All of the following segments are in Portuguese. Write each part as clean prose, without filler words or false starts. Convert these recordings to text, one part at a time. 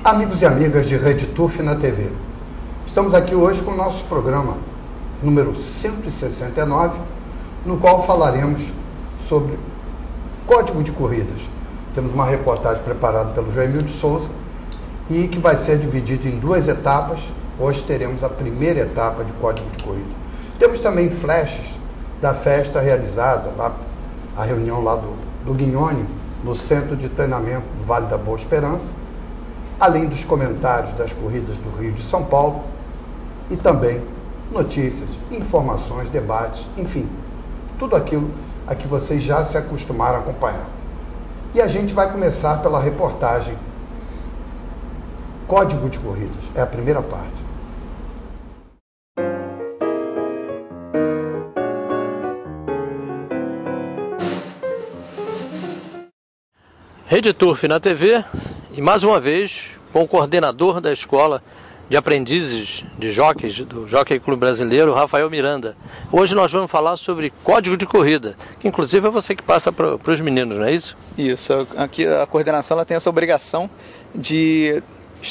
Amigos e amigas de Rede Turf na TV, estamos aqui hoje com o nosso programa número 169, no qual falaremos sobre código de corridas. Temos uma reportagem preparada pelo Joemil de Souza e que vai ser dividida em duas etapas. Hoje teremos a primeira etapa de código de corrida. Temos também flashes da festa realizada, lá, a reunião lá do Guignone, no Centro de Treinamento do Vale da Boa Esperança, além dos comentários das corridas do Rio de São Paulo e também notícias, informações, debates, enfim, tudo aquilo a que vocês já se acostumaram a acompanhar. E a gente vai começar pela reportagem Código de Corridas, é a primeira parte. Rede Turf na TV e mais uma vez com o coordenador da escola de aprendizes de jockeys do Jockey Clube Brasileiro, Rafael Miranda. Hoje nós vamos falar sobre código de corrida, que inclusive é você que passa para os meninos, não é isso? Isso, aqui a coordenação ela tem essa obrigação de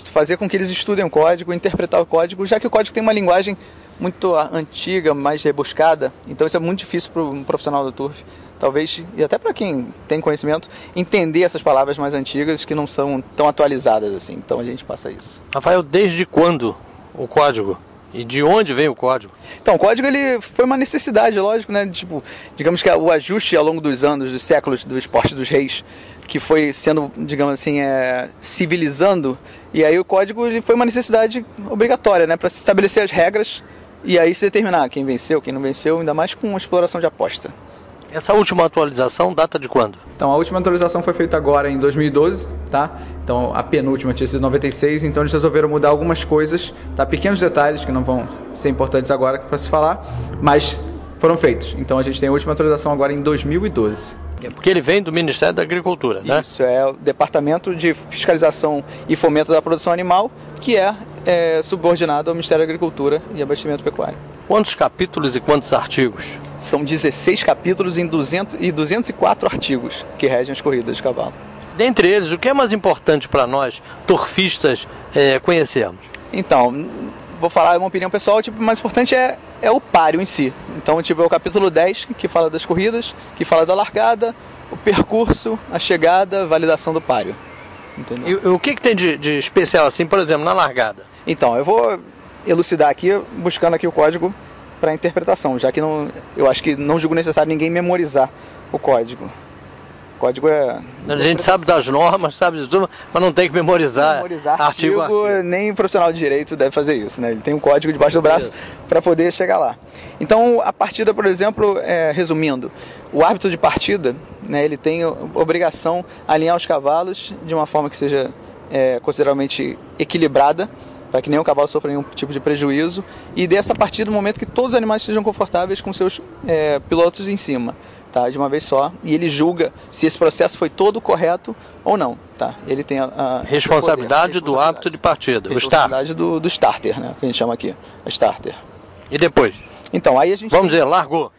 fazer com que eles estudem o código, interpretar o código, já que o código tem uma linguagem muito antiga, mais rebuscada, então isso é muito difícil para um profissional do turf, talvez, e até para quem tem conhecimento, entender essas palavras mais antigas que não são tão atualizadas assim, então a gente passa isso. Rafael, desde quando o código? E de onde vem o código? Então, o código ele foi uma necessidade, lógico, né? Tipo, digamos que o ajuste ao longo dos anos, dos séculos do esporte dos reis, que foi sendo, digamos assim, civilizando, e aí o código ele foi uma necessidade obrigatória, né? Para se estabelecer as regras e aí se determinar quem venceu, quem não venceu, ainda mais com uma exploração de aposta. Essa última atualização data de quando? Então, a última atualização foi feita agora em 2012, tá? Então, a penúltima tinha sido 96, então eles resolveram mudar algumas coisas, tá? Pequenos detalhes que não vão ser importantes agora para se falar, mas foram feitos. Então, a gente tem a última atualização agora em 2012. É porque ele vem do Ministério da Agricultura, né? Isso, é o Departamento de Fiscalização e Fomento da Produção Animal, que é subordinado ao Ministério da Agricultura e Abastecimento Pecuário. Quantos capítulos e quantos artigos? São 16 capítulos e 204 artigos que regem as corridas de cavalo. Dentre eles, o que é mais importante para nós, turfistas, conhecermos? Então, vou falar uma opinião pessoal, o mais importante é o páreo em si. Então, é o capítulo 10, que fala das corridas, que fala da largada, o percurso, a chegada, a validação do páreo. Entendeu? E o que tem de especial, assim, por exemplo, na largada? Então, eu vou elucidar aqui, buscando aqui o código para interpretação, já que eu acho que não julgo necessário ninguém memorizar o código. O código A gente sabe das normas, sabe de tudo, mas não tem que memorizar artigo a artigo. Nem profissional de direito deve fazer isso, né? Ele tem um código debaixo do braço para poder chegar lá. Então, a partida, por exemplo, resumindo, o árbitro de partida, né, ele tem a obrigação de alinhar os cavalos de uma forma que seja consideravelmente equilibrada, para que nenhum cavalo sofra nenhum tipo de prejuízo, e dessa partida no momento que todos os animais estejam confortáveis com seus pilotos em cima, tá? De uma vez só, e ele julga se esse processo foi todo correto ou não, tá? Ele tem a responsabilidade do árbitro de partida, o starter. Responsabilidade do starter, né? Que a gente chama aqui, a starter. E depois? Então, aí a gente... Vamos dizer, largou,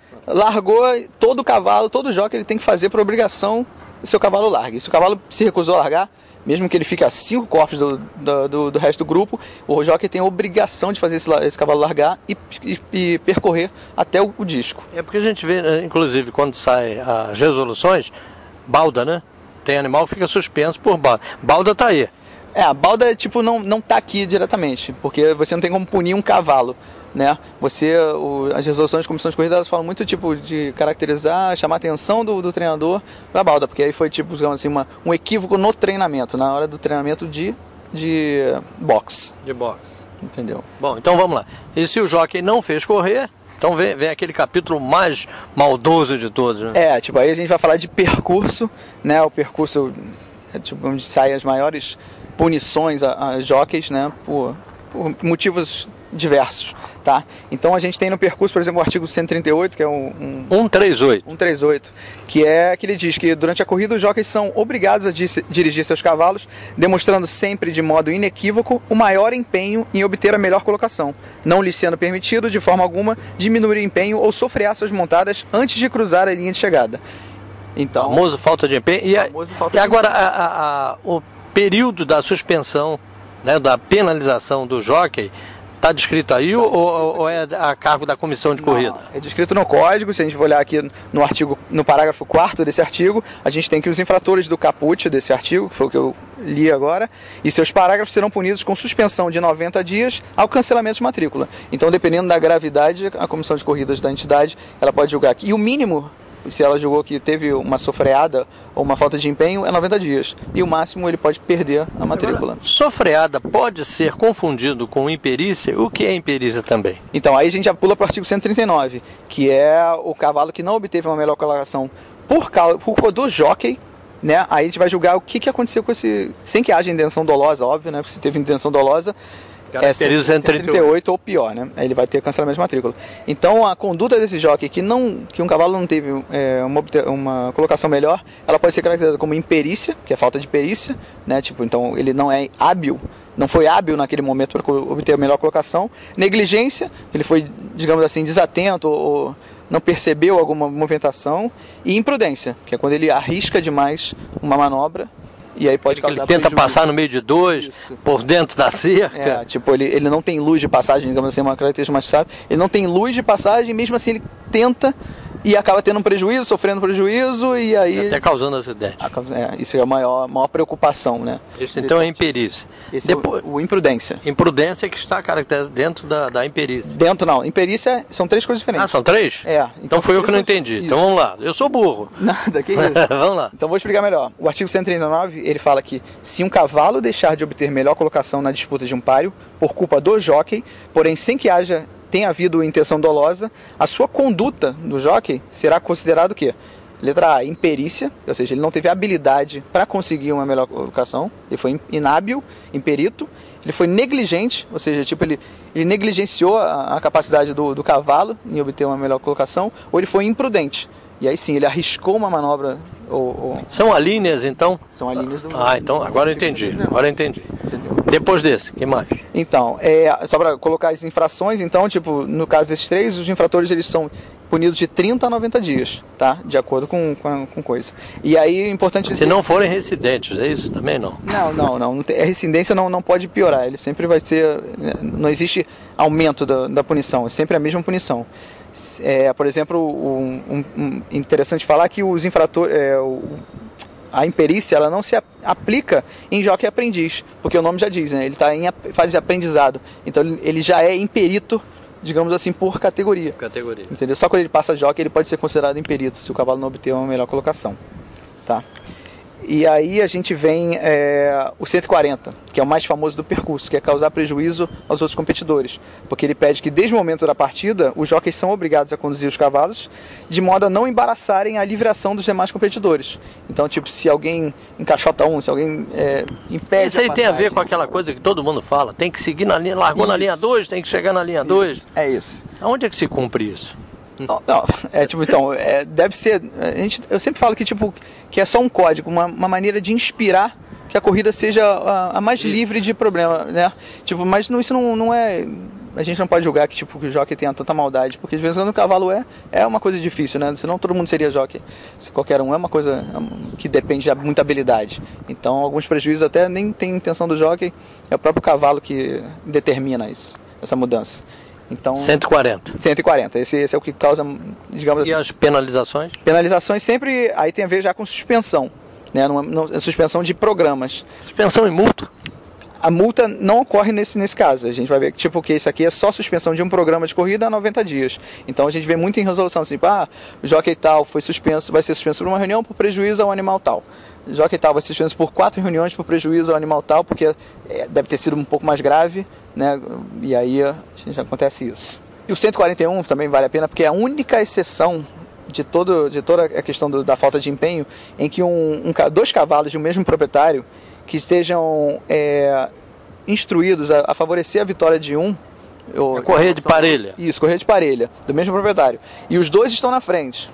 todo cavalo, todo jockey, ele tem que fazer por obrigação o seu cavalo largue. Se o cavalo se recusou a largar, mesmo que ele fique a 5 corpos do resto do grupo, o jockey tem a obrigação de fazer esse cavalo largar e percorrer até o disco. É porque a gente vê, inclusive, quando saem as resoluções, balda, né? Tem animal que fica suspenso por balda. Balda está aí. A balda não está aqui diretamente, porque você não tem como punir um cavalo, né? As resoluções de comissão de corrida, elas falam muito de caracterizar, chamar a atenção do treinador para a balda, porque aí foi digamos assim, um equívoco no treinamento, na hora do treinamento de boxe. De boxe. Entendeu? Bom, então vamos lá. E se o jockey não fez correr, então vem aquele capítulo mais maldoso de todos, né? Aí a gente vai falar de percurso, né? O percurso onde saem as maiores punições a jockeys, né? Por motivos diversos, tá? Então a gente tem no percurso, por exemplo, o artigo 138, que é 138, que ele diz que durante a corrida os jockeys são obrigados a dirigir seus cavalos, demonstrando sempre de modo inequívoco o maior empenho em obter a melhor colocação, não lhes sendo permitido de forma alguma diminuir o empenho ou sofrear suas montadas antes de cruzar a linha de chegada. Então, famoso falta de empenho. E agora o período da suspensão né, da penalização do jockey, está descrito aí ou é a cargo da comissão de corrida? Não, é descrito no código. Se a gente for olhar aqui no artigo, no parágrafo 4º desse artigo, a gente tem que os infratores do caput desse artigo, que foi o que eu li agora, e seus parágrafos serão punidos com suspensão de 90 dias ao cancelamento de matrícula. Então, dependendo da gravidade, a comissão de corridas da entidade, ela pode julgar aqui. E o mínimo, se ela julgou que teve uma sofreada ou uma falta de empenho, é 90 dias. E o máximo ele pode perder a matrícula. Sofreada pode ser confundido com imperícia? O que é imperícia também? Então, aí a gente já pula para o artigo 139, que é o cavalo que não obteve uma melhor colocação por culpa do jockey, né? Aí a gente vai julgar o que aconteceu com esse... Sem que haja intenção dolosa, óbvio, né? Se teve intenção dolosa... Caracteriza 138 ou pior, né? Aí ele vai ter cancelamento de matrícula. Então a conduta desse jockey que um cavalo não teve uma colocação melhor, ela pode ser caracterizada como imperícia, que é falta de perícia, né? Tipo, então ele não é hábil, não foi hábil naquele momento para obter a melhor colocação. Negligência, ele foi, digamos assim, desatento ou não percebeu alguma movimentação. E imprudência, que é quando ele arrisca demais uma manobra. E aí pode causar ele tenta prejuízo. Passar no meio de dois, isso, por dentro da cerca. Tipo, ele não tem luz de passagem, digamos assim, uma característica mais chave. Ele não tem luz de passagem, mesmo assim ele tenta e acaba tendo um prejuízo, sofrendo prejuízo e aí... Até causando acidente. Isso é a maior preocupação, né? Isso então é imperícia. Depois, o imprudência. Imprudência que está caracterizado dentro da imperícia. Dentro não. Imperícia são 3 coisas diferentes. Ah, são 3? Então foi eu que não entendi. Isso. Então vamos lá. Eu sou burro. Nada, que isso. Vamos lá. Então vou explicar melhor. O artigo 139, ele fala que se um cavalo deixar de obter melhor colocação na disputa de um páreo por culpa do jockey, porém sem que tenha havido intenção dolosa, a sua conduta do jockey será considerado o quê? Letra A, imperícia, ou seja, ele não teve habilidade para conseguir uma melhor colocação, ele foi inábil, imperito, ele foi negligente, ou seja, tipo, ele negligenciou a capacidade do cavalo em obter uma melhor colocação, ou ele foi imprudente. E aí sim, ele arriscou uma manobra. São alíneas, então? São alíneas do... então agora eu entendi. Agora eu entendi. Depois desse, que mais? Então, só para colocar as infrações, então, tipo, no caso desses 3, os infratores eles são punidos de 30 a 90 dias, tá? De acordo com coisa. E aí é importante dizer... Se não forem residentes, é isso também não? Não. A residência não pode piorar, ele sempre vai ser... Não existe aumento da punição, é sempre a mesma punição. Por exemplo, interessante falar que os infratores... A imperícia ela não se aplica em jockey aprendiz, porque o nome já diz, né? Ele está em fase de aprendizado. Então ele já é imperito, digamos assim, por categoria. Entendeu? Só quando ele passa jockey ele pode ser considerado imperito, se o cavalo não obter uma melhor colocação. Tá? E aí a gente vem o 140, que é o mais famoso do percurso, que é causar prejuízo aos outros competidores. Porque ele pede que desde o momento da partida, os jockeys são obrigados a conduzir os cavalos, de modo a não embaraçarem a livração dos demais competidores. Então, tipo, se alguém encaixota se alguém impede... Isso aí tem a ver com aquela coisa que todo mundo fala, tem que seguir na linha, largou na linha 2, tem que chegar na linha 2. É isso. Aonde é que se cumpre isso? Não, deve ser... eu sempre falo que é só um código, uma maneira de inspirar que a corrida seja a mais livre de problema, né? Tipo, mas isso não é... A gente não pode julgar que o jockey tenha tanta maldade, porque de vez em quando o cavalo é uma coisa difícil, né? Senão todo mundo seria jockey. Se qualquer um é uma coisa que depende de muita habilidade. Então, alguns prejuízos até nem tem intenção do jockey, é o próprio cavalo que determina essa mudança. Então, 140. Esse é o que causa, digamos assim... E as penalizações? Penalizações sempre aí tem a ver já com suspensão, né? Suspensão de programas. Suspensão e multa? A multa não ocorre nesse caso. A gente vai ver que isso aqui é só suspensão de um programa de corrida a 90 dias. Então a gente vê muito em resolução assim, o jockey tal vai ser suspenso por uma reunião por prejuízo ao animal tal. O jockey tal vai ser suspenso por 4 reuniões por prejuízo ao animal tal, porque deve ter sido um pouco mais grave, né? E aí a gente acontece isso. E o 141 também vale a pena, porque é a única exceção de toda a questão da falta de empenho em que dois cavalos de um mesmo proprietário que estejam instruídos a favorecer a vitória de um... correr de parelha. Isso, correr de parelha, do mesmo proprietário. E os dois estão na frente.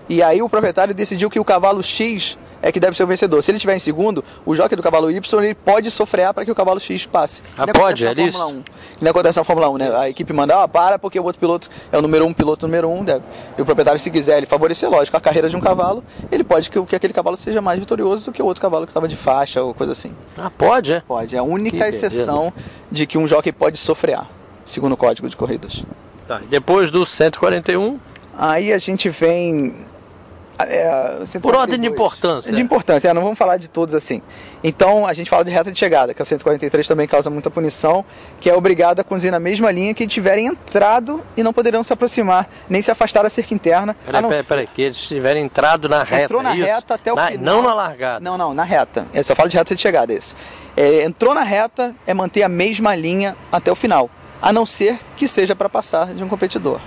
E aí o proprietário decidiu que o cavalo X é que deve ser o vencedor. Se ele estiver em segundo, o jockey do cavalo Y ele pode sofrer para que o cavalo X passe. Pode, é isso? Que nem acontece na Fórmula 1, né? A equipe manda, para porque o outro piloto é o número 1, piloto número 1, né? E o proprietário, se quiser ele favorecer, lógico, a carreira de um cavalo, ele pode que aquele cavalo seja mais vitorioso do que o outro cavalo que estava de faixa ou coisa assim. Pode, é? Pode, é a única exceção de que um jockey pode sofrer, segundo o Código de Corridas. Tá, depois do 141... Aí a gente vem... por ordem de importância. De importância, não vamos falar de todos assim. Então a gente fala de reta de chegada, que é o 143, também causa muita punição, que é obrigado a conduzir na mesma linha que tiverem entrado e não poderão se aproximar, nem se afastar da cerca interna. Peraí, que eles tiverem entrado na reta. Entrou na reta até o final. Não na largada. Não, na reta. Eu só falo de reta de chegada, esse. Entrou na reta, é manter a mesma linha até o final, a não ser que seja para passar de um competidor,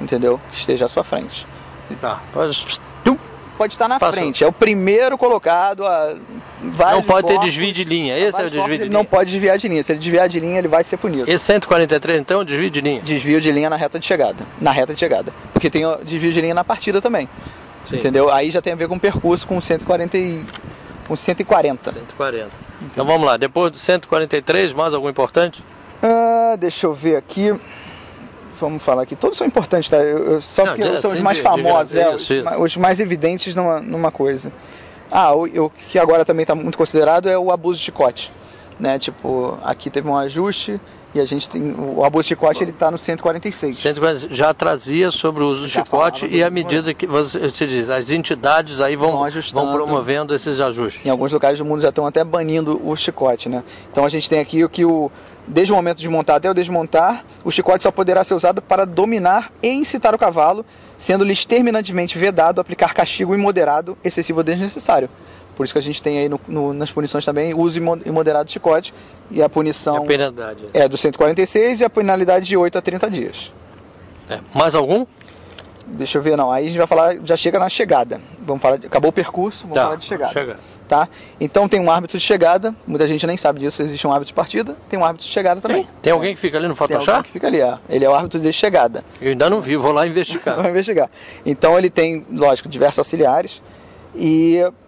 entendeu? Que esteja à sua frente. Pode estar na frente, é o primeiro colocado a não pode ter desvio de linha, esse é o desvio de linha. Não pode desviar de linha, se ele desviar de linha ele vai ser punido. Esse 143 então, desvio de linha? Desvio de linha na reta de chegada, porque tem o desvio de linha na partida também. Sim. Entendeu? Aí já tem a ver com o percurso com 140. Então vamos lá, depois do 143, mais algum importante? Deixa eu ver aqui. Vamos falar aqui, todos são importantes, tá? São os mais famosos, os mais evidentes numa coisa. O que agora também está muito considerado é o abuso de chicote, né? Tipo, aqui teve um ajuste e a gente tem o abuso de chicote, ele está no 146. Já trazia sobre o uso do chicote e à medida que você diz, as entidades aí vão promovendo esses ajustes. Em alguns locais do mundo já estão até banindo o chicote, né? Então a gente tem aqui o que desde o momento de montar até o desmontar, o chicote só poderá ser usado para dominar e incitar o cavalo, sendo-lhes terminantemente vedado aplicar castigo imoderado, excessivo ou desnecessário. Por isso que a gente tem aí nas punições também uso imoderado de chicote, e a punição a penalidade é do 146 e a penalidade de 8 a 30 dias. Mais algum? Deixa eu ver, não. Aí a gente vai falar, já chega na chegada. Vamos falar acabou o percurso, vamos falar de chegada. Tá? Então tem um árbitro de chegada, muita gente nem sabe disso, existe um árbitro de partida, tem um árbitro de chegada também. Tem alguém que fica ali no Photoshop? Tem alguém que fica ali, ele é o árbitro de chegada. Eu ainda não vi, vou lá investigar. Vou investigar. Então ele tem, lógico, diversos auxiliares,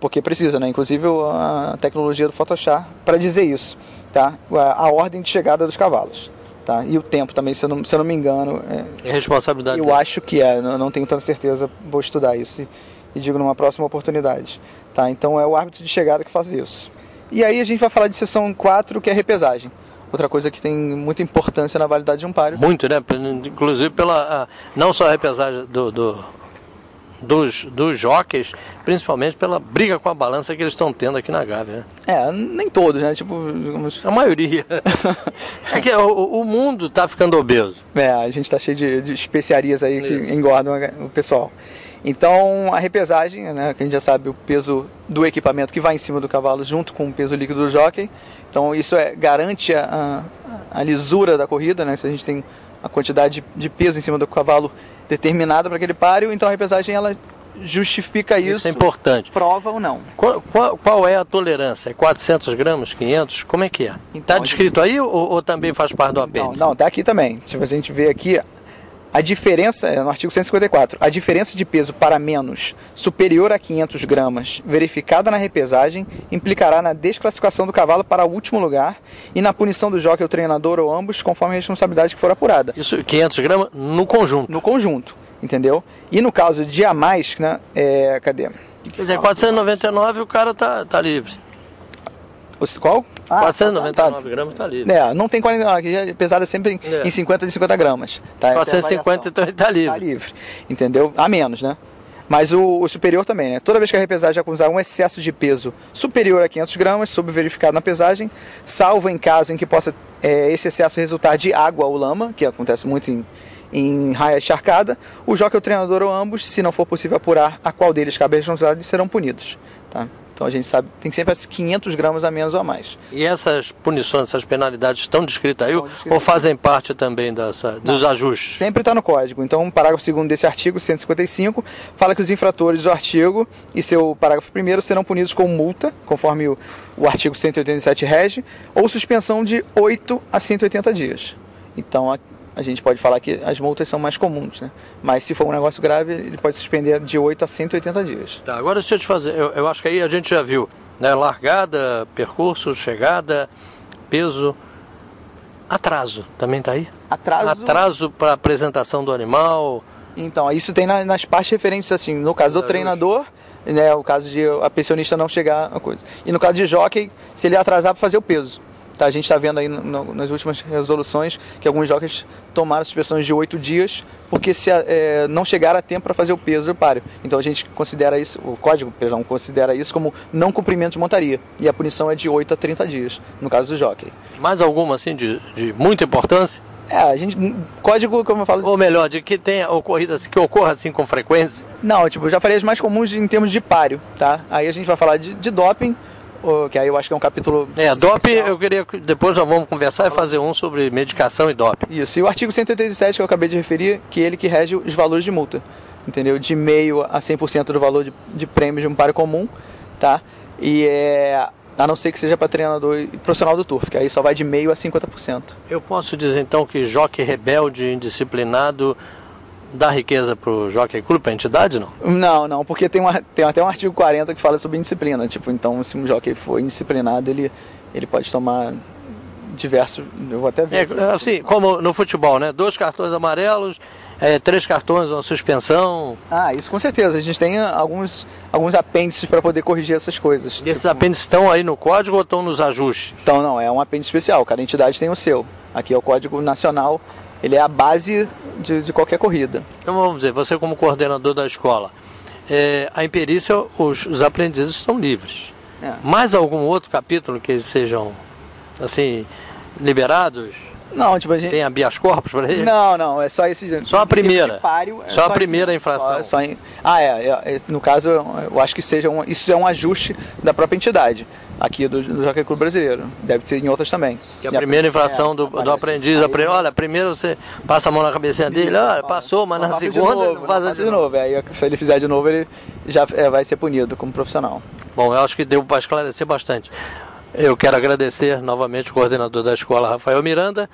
porque precisa, né? Inclusive a tecnologia do Photoshop para dizer isso, tá? A ordem de chegada dos cavalos. Tá? E o tempo também, se eu não me engano. É responsabilidade eu dele. Acho que não tenho tanta certeza, vou estudar isso e digo numa próxima oportunidade. Tá? Então é o árbitro de chegada que faz isso. E aí a gente vai falar de seção 4, que é a repesagem. Outra coisa que tem muita importância na validade de um páreo. Muito, né? Inclusive não só a repesagem dos jockeys, principalmente pela briga com a balança que eles estão tendo aqui na Gávea. Né? Nem todos, né? Tipo, digamos... A maioria. É que o mundo está ficando obeso. A gente está cheio de especiarias aí que engordam o pessoal. Então a repesagem, né, que a gente já sabe o peso do equipamento que vai em cima do cavalo junto com o peso líquido do jockey. Então isso garante a lisura da corrida, né? Se a gente tem a quantidade de peso em cima do cavalo determinada para aquele páreo, então a repesagem ela justifica isso. Isso é importante. Prova ou não. Qual é a tolerância? É 400 gramas, 500? Como é que é? Está descrito aí ou também faz parte do apêndice? Não, está aqui também. Se a gente vê aqui... A diferença, no artigo 154, a diferença de peso para menos superior a 500 gramas verificada na repesagem implicará na desclassificação do cavalo para o último lugar e na punição do jockey, o treinador ou ambos, conforme a responsabilidade que for apurada. Isso, 500 gramas no conjunto? No conjunto, entendeu? E no caso de a mais, né, cadê? Quer dizer, 499 o cara tá livre. Qual? 499 gramas está livre. Não tem 40, aqui é pesada sempre em 50 de 50 gramas. Tá? 450 então ele está livre. Está livre, entendeu? A menos, né? Mas o superior também, né? Toda vez que a repesagem acusar um excesso de peso superior a 500 gramas, sob verificado na pesagem, salvo em caso em que possa esse excesso resultar de água ou lama, que acontece muito em raia encharcada, o jockey, o treinador ou ambos, se não for possível apurar a qual deles cabe a responsabilidade, serão punidos. Tá? Então a gente sabe, tem sempre as 500 gramas a menos ou a mais. E essas punições, essas penalidades estão descritas aí ou fazem parte também dos ajustes? Sempre está no código. Então o parágrafo 2º desse artigo 155 fala que os infratores do artigo e seu parágrafo 1º serão punidos com multa, conforme o artigo 187 rege, ou suspensão de 8 a 180 dias. Então a gente pode falar que as multas são mais comuns, né? Mas se for um negócio grave, ele pode suspender de 8 a 180 dias. Tá, agora deixa eu te fazer, eu acho que aí a gente já viu, né? Largada, percurso, chegada, peso, atraso, também tá aí? Atraso para apresentação do animal. Então, isso tem nas partes referentes, assim, no caso do treinador, né, o caso de a pensionista não chegar a coisa. E no caso de jockey, se ele atrasar para fazer o peso. Tá, a gente está vendo aí nas últimas resoluções que alguns jockeys tomaram suspensões de 8 dias porque se não chegaram a tempo para fazer o peso do páreo. Então a gente considera isso, o código, perdão, considera isso como não cumprimento de montaria. E a punição é de 8 a 30 dias, no caso do jockey. Mais alguma, assim, de muita importância? A gente, código, como eu falo... Ou melhor, de que tenha ocorrido assim, que ocorra assim com frequência? Não, tipo, eu já falei as mais comuns em termos de páreo, tá? Aí a gente vai falar de doping, que aí eu acho que é um capítulo... doping, eu queria, depois nós vamos conversar e fazer um sobre medicação e doping. Isso, e o artigo 187 que eu acabei de referir, que é ele que rege os valores de multa, entendeu? De meio a 100% do valor de prêmio de um páreo comum, tá? E a não ser que seja para treinador e profissional do turf, que aí só vai de meio a 50%. Eu posso dizer então que jockey rebelde, indisciplinado, dá riqueza para o Jockey Clube, para a entidade, não? Não, porque tem até um artigo 40 que fala sobre indisciplina. Tipo, então se um jockey for indisciplinado, ele pode tomar diversos... Eu vou até ver. Assim, como no futebol, né? 2 cartões amarelos, 3 cartões, uma suspensão. Isso com certeza. A gente tem alguns apêndices para poder corrigir essas coisas. E esses apêndices estão aí no código ou estão nos ajustes? Então não, é um apêndice especial. Cada entidade tem o seu. Aqui é o Código Nacional. Ele é a base de qualquer corrida. Então vamos dizer, você como coordenador da escola, a imperícia, os aprendizes estão livres. Mais algum outro capítulo que eles sejam, assim, liberados? Não, tipo, a gente... Tem habeas corpus para ele? Não, é só esse... Só a primeira? Páreo, só a primeira infração? No caso, eu acho que isso é um ajuste da própria entidade, aqui do Jockey Clube Brasileiro. Deve ser em outras também. Que a primeira infração do aprendiz, olha, primeiro você passa a mão na cabecinha dele, olha, passou, mas na segunda ele faz de novo. Aí, se ele fizer de novo, ele já vai ser punido como profissional. Bom, eu acho que deu para esclarecer bastante. Eu quero agradecer novamente o coordenador da escola, Rafael Miranda,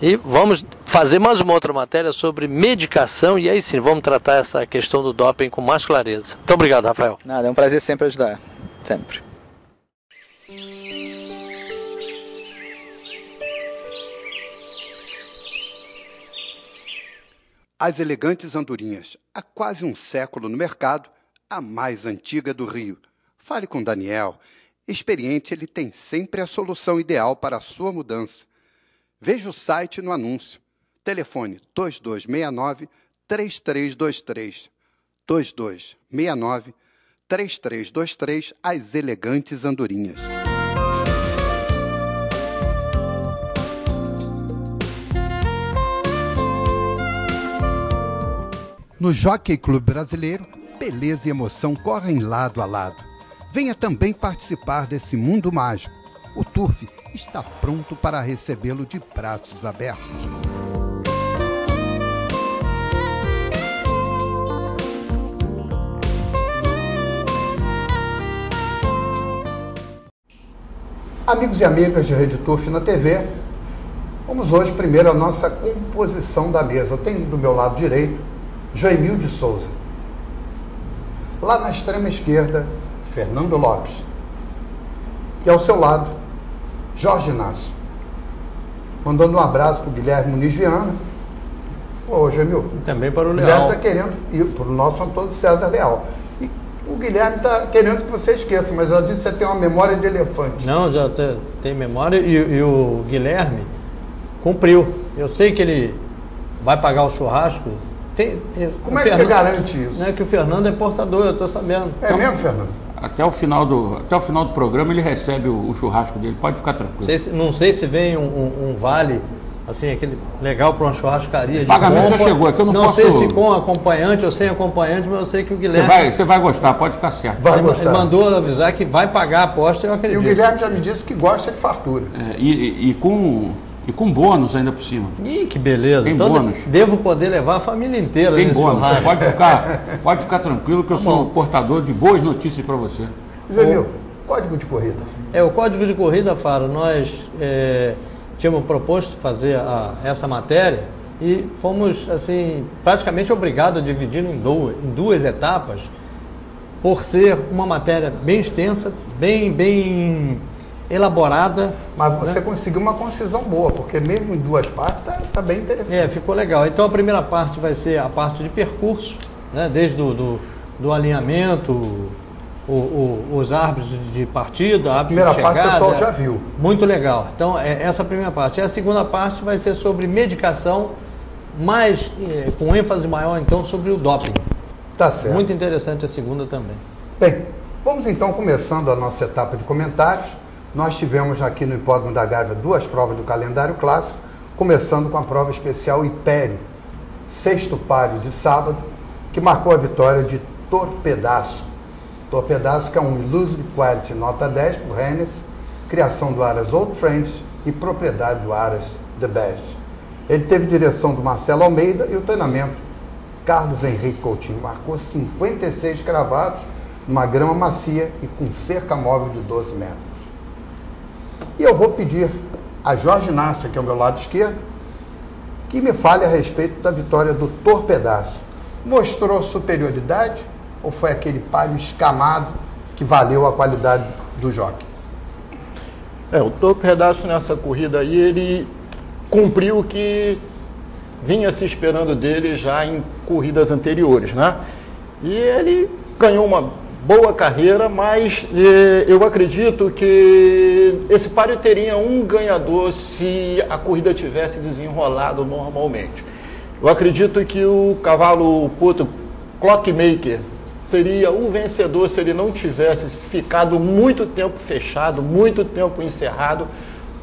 e vamos fazer mais uma outra matéria sobre medicação, e aí sim, vamos tratar essa questão do doping com mais clareza. Muito obrigado, Rafael. Nada, é um prazer sempre ajudar, sempre. As Elegantes Andorinhas, há quase um século no mercado, a mais antiga do Rio. Fale com Daniel. Experiente, ele tem sempre a solução ideal para a sua mudança. Veja o site no anúncio. Telefone 2269-3323. 2269-3323, As Elegantes Andorinhas. No Jockey Clube Brasileiro, beleza e emoção correm lado a lado. Venha também participar desse mundo mágico. O Turf está pronto para recebê-lo de braços abertos. Amigos e amigas de Rede Turf na TV, vamos hoje primeiro à nossa composição da mesa. Eu tenho do meu lado direito Joemil de Souza. Lá na extrema esquerda, Fernando Lopes. E ao seu lado, Jorge Inácio. Mandando um abraço para o Guilherme Muniz Viana. Ô, Joemil. Também para o Leal. O Guilherme está querendo, e para o nosso Antônio César Leal. E o Guilherme está querendo que você esqueça, mas eu disse que você tem uma memória de elefante. Não, já tem memória e o Guilherme cumpriu. Eu sei que ele vai pagar o churrasco. Como é que você garante isso? É que o Fernando é portador, eu estou sabendo. É mesmo, Fernando? Até o final do programa ele recebe o churrasco dele, pode ficar tranquilo. Não sei se vem um vale, assim, aquele legal para uma churrascaria. O pagamento já chegou, é que eu não posso... Não sei se com acompanhante ou sem acompanhante, mas eu sei que o Guilherme... Você vai gostar, pode ficar certo. Ele mandou avisar que vai pagar a aposta, eu acredito. E o Guilherme já me disse que gosta de fartura. E com bônus ainda por cima. Ih, que beleza. Tem então bônus. Devo poder levar a família inteira. Tem bônus. Pode ficar tranquilo que eu sou um portador de boas notícias para você. Joemil, código de corrida. O código de corrida, Faro, nós tínhamos proposto fazer essa matéria e fomos assim praticamente obrigados a dividir em duas etapas, por ser uma matéria bem extensa, bem elaborada. Mas você conseguiu uma concisão boa, porque mesmo em duas partes tá bem interessante. Ficou legal. Então a primeira parte vai ser a parte de percurso, né? Desde do alinhamento, os árbitros de partida, árbitros de chegada. A primeira parte o pessoal já viu. Muito legal. Então essa é a primeira parte. E a segunda parte vai ser sobre medicação, mas com ênfase maior então sobre o doping. Tá certo. Muito interessante a segunda também. Bem, vamos então começando a nossa etapa de comentários. Nós tivemos aqui no Hipódromo da Gávea 2 provas do calendário clássico, começando com a prova especial Império, sexto páreo de sábado, que marcou a vitória de Torpedaço. Torpedaço, que é um Illusive Quality nota 10 por Hennessy, criação do Aras Old Friends e propriedade do Aras The Best. Ele teve direção do Marcelo Almeida e o treinamento Carlos Henrique Coutinho. Marcou 56 cravados numa grama macia e com cerca móvel de 12 metros. E eu vou pedir a Jorge Inácio, aqui ao meu lado esquerdo, que me fale a respeito da vitória do Torpedaço. Mostrou superioridade ou foi aquele páreo escamado que valeu a qualidade do jockey? O Torpedaço nessa corrida aí, ele cumpriu o que vinha se esperando dele já em corridas anteriores, né? E ele ganhou uma boa carreira, mas eu acredito que esse páreo teria um ganhador se a corrida tivesse desenrolado normalmente. Eu acredito que o cavalo Clockmaker seria o vencedor se ele não tivesse ficado muito tempo fechado, muito tempo encerrado,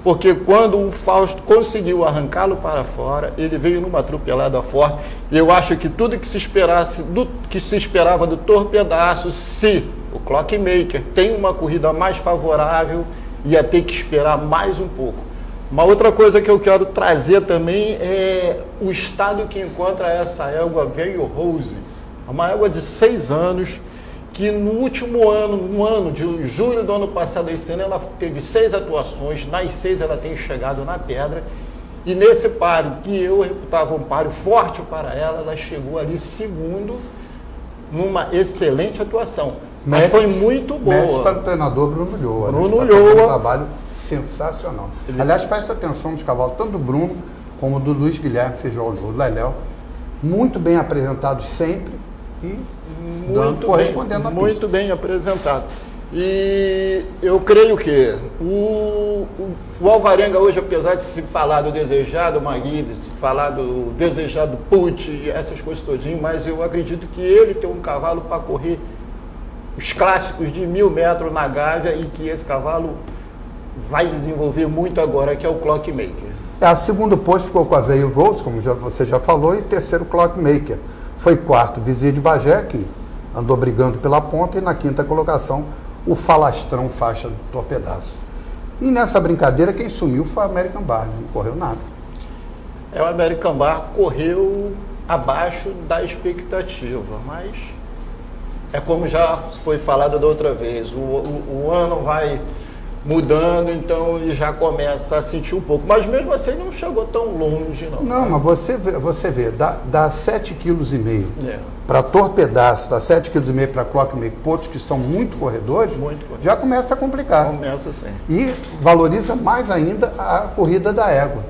porque quando o Fausto conseguiu arrancá-lo para fora, ele veio numa atropelada forte. E eu acho que tudo que se esperava do Torpedaço, se o Clockmaker tem uma corrida mais favorável, ia ter que esperar mais um pouco. Uma outra coisa que eu quero trazer também é o estado que encontra essa égua Veio Rose. É uma égua de 6 anos, que no último ano, no ano de julho do ano passado, esse ano, ela teve 6 atuações, nas 6 ela tem chegado na pedra, e nesse páreo, que eu reputava um páreo forte para ela chegou ali segundo, numa excelente atuação. Mas foi muito boa. Mérito para o treinador Bruno Lhoa. Bruno Lhoa. Um trabalho sensacional. Aliás, presta atenção nos cavalos, tanto do Bruno como do Luiz Guilherme Feijó, o Leléu, muito bem apresentados sempre e correspondendo à pista. Muito bem apresentado. E eu creio que o Alvarenga hoje, apesar de se falar do desejado Magui, de se falar do desejado Pucci, essas coisas todinhas, mas eu acredito que ele tem um cavalo para correr os clássicos de 1000 metros na Gávea e que esse cavalo vai desenvolver muito agora, que é o Clockmaker. A segundo posto ficou com a Veio Rose, como você já falou, e terceiro Clockmaker. Foi quarto Vizir de Bagé, que andou brigando pela ponta, e na quinta colocação o Falastrão Faixa do Torpedaço. E nessa brincadeira quem sumiu foi o American Bar, não correu nada. O American Bar correu abaixo da expectativa, mas é como já foi falado da outra vez, o ano vai mudando, então ele já começa a sentir um pouco. Mas mesmo assim ele não chegou tão longe, não. Não, mas você vê, dá 7,5 kg para Torpedaço, dá 7,5 kg para Clockmaker, pontos que são muito corredores, já começa a complicar. Começa sim. E valoriza mais ainda a corrida da égua,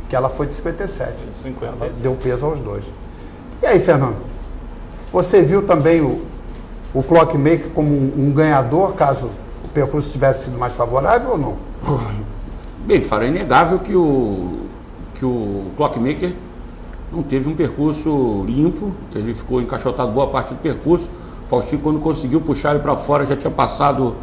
que ela foi de 57. Ela deu peso aos dois. E aí, Fernando? Você viu também o Clockmaker como um ganhador, caso o percurso tivesse sido mais favorável ou não? Bem, Faro, é inegável que o Clockmaker não teve um percurso limpo, ele ficou encaixotado boa parte do percurso. Faustinho, quando conseguiu puxar ele para fora, já tinha passado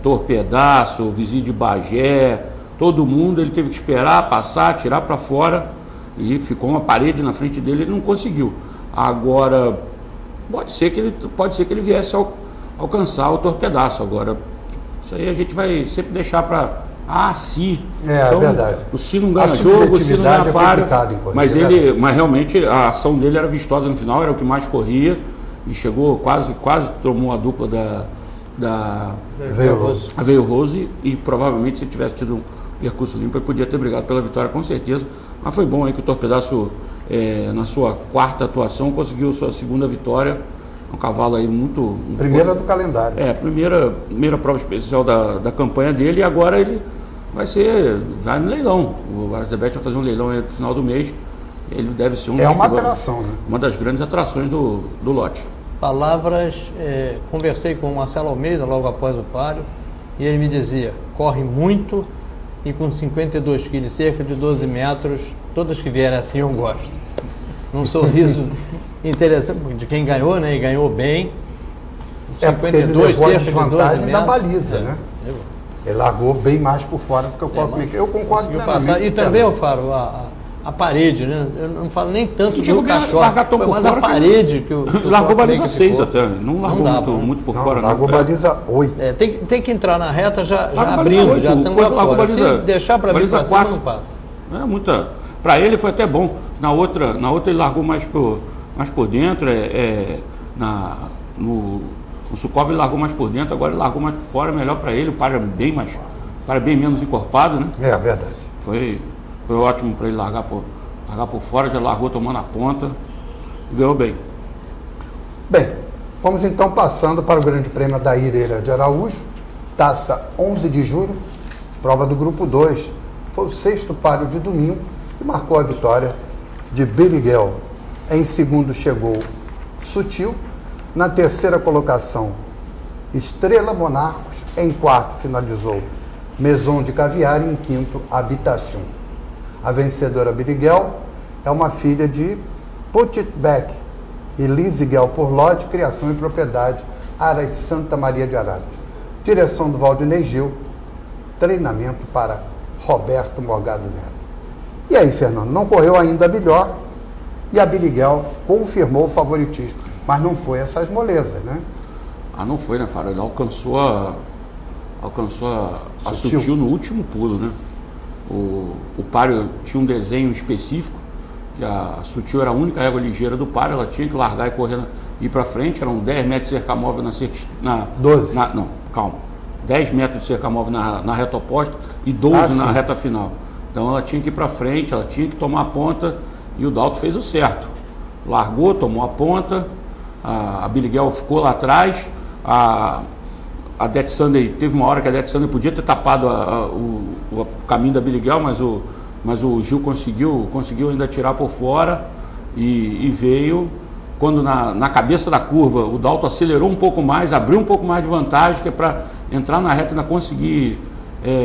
Torpedaço, Vizir de Bagé, todo mundo. Ele teve que esperar, passar, tirar para fora, e ficou uma parede na frente dele, ele não conseguiu. Agora, pode ser que ele viesse a alcançar o Torpedaço. Agora, isso aí a gente vai sempre deixar para se. Então, é verdade. O se não ganha jogo, o se não ganha páreo. Mas realmente a ação dele era vistosa no final, era o que mais corria e chegou quase tomou a dupla da Veio Rose, e provavelmente se tivesse tido um percurso limpo ele podia ter brigado pela vitória com certeza, Mas foi bom aí que o Torpedaço, na sua quarta atuação, conseguiu sua segunda vitória. Um cavalo aí muito... Primeira do calendário. Primeira prova especial da campanha dele, e agora ele vai no leilão. O Arasdebet vai fazer um leilão aí no final do mês. Ele deve ser uma atração, né? Uma das grandes atrações do lote. Palavras, conversei com o Marcelo Almeida logo após o páreo, e ele me dizia, corre muito e com 52 quilos, cerca de 12 metros, todas que vierem assim eu gosto. Um sorriso interessante de quem ganhou, né? E ganhou bem. 52, cerca de 12 metros. Da baliza, né? Ele largou bem mais por fora do que eu concordo. Eu concordo plenamente. E também, eu falo, a parede, né? Eu não falo nem tanto do cachorro, mas a parede que o largou baliza 6 até, não largou muito por fora. Largou baliza 8. Tem que entrar na reta já abrindo, já estando lá fora. Se deixar para vir para cima, não passa. Para ele foi até bom. Na outra ele largou mais por dentro, no Sukov ele largou mais por dentro, agora ele largou mais por fora, melhor para ele, o par é bem menos encorpado, né? É verdade. Foi ótimo para ele largar por fora, já largou tomando a ponta e ganhou bem. Bem, vamos então passando para o Grande Prêmio da Ireira de Araújo, taça 11 de julho, prova do grupo 2. Foi o sexto páreo de domingo e marcou a vitória de Biriguel. Em segundo chegou Sutil, na terceira colocação Estrela Monarcos, em quarto finalizou Maison de Caviar e em quinto Habitation. A vencedora Biriguel é uma filha de Potitbeck e Lisiguel por lote, criação e propriedade Aras Santa Maria de Araras. Direção do Valdinei Gil, treinamento para Roberto Morgado Neto. E aí, Fernando, não correu ainda melhor e a Biriguel confirmou o favoritismo, mas não foi essas molezas, né? Não foi, né, Faro? Ele alcançou a Sutil no último pulo, né? O páreo tinha um desenho específico, que a Sutil era a única égua ligeira do páreo, ela tinha que largar e correr, ir para frente, eram 10 metros de cerca móvel na 12. Não, calma. 10 metros de cerca móvel na reta oposta e 12 na reta final. Então ela tinha que ir para frente, ela tinha que tomar a ponta e o Dalto fez o certo. Largou, tomou a ponta, a Biriguel ficou lá atrás, a Death Sunday, teve uma hora que a Death Sunday podia ter tapado o caminho da Biriguel, mas o Gil conseguiu ainda tirar por fora e veio. Quando na cabeça da curva o Dalto acelerou um pouco mais, abriu um pouco mais de vantagem, que é para entrar na reta e ainda conseguir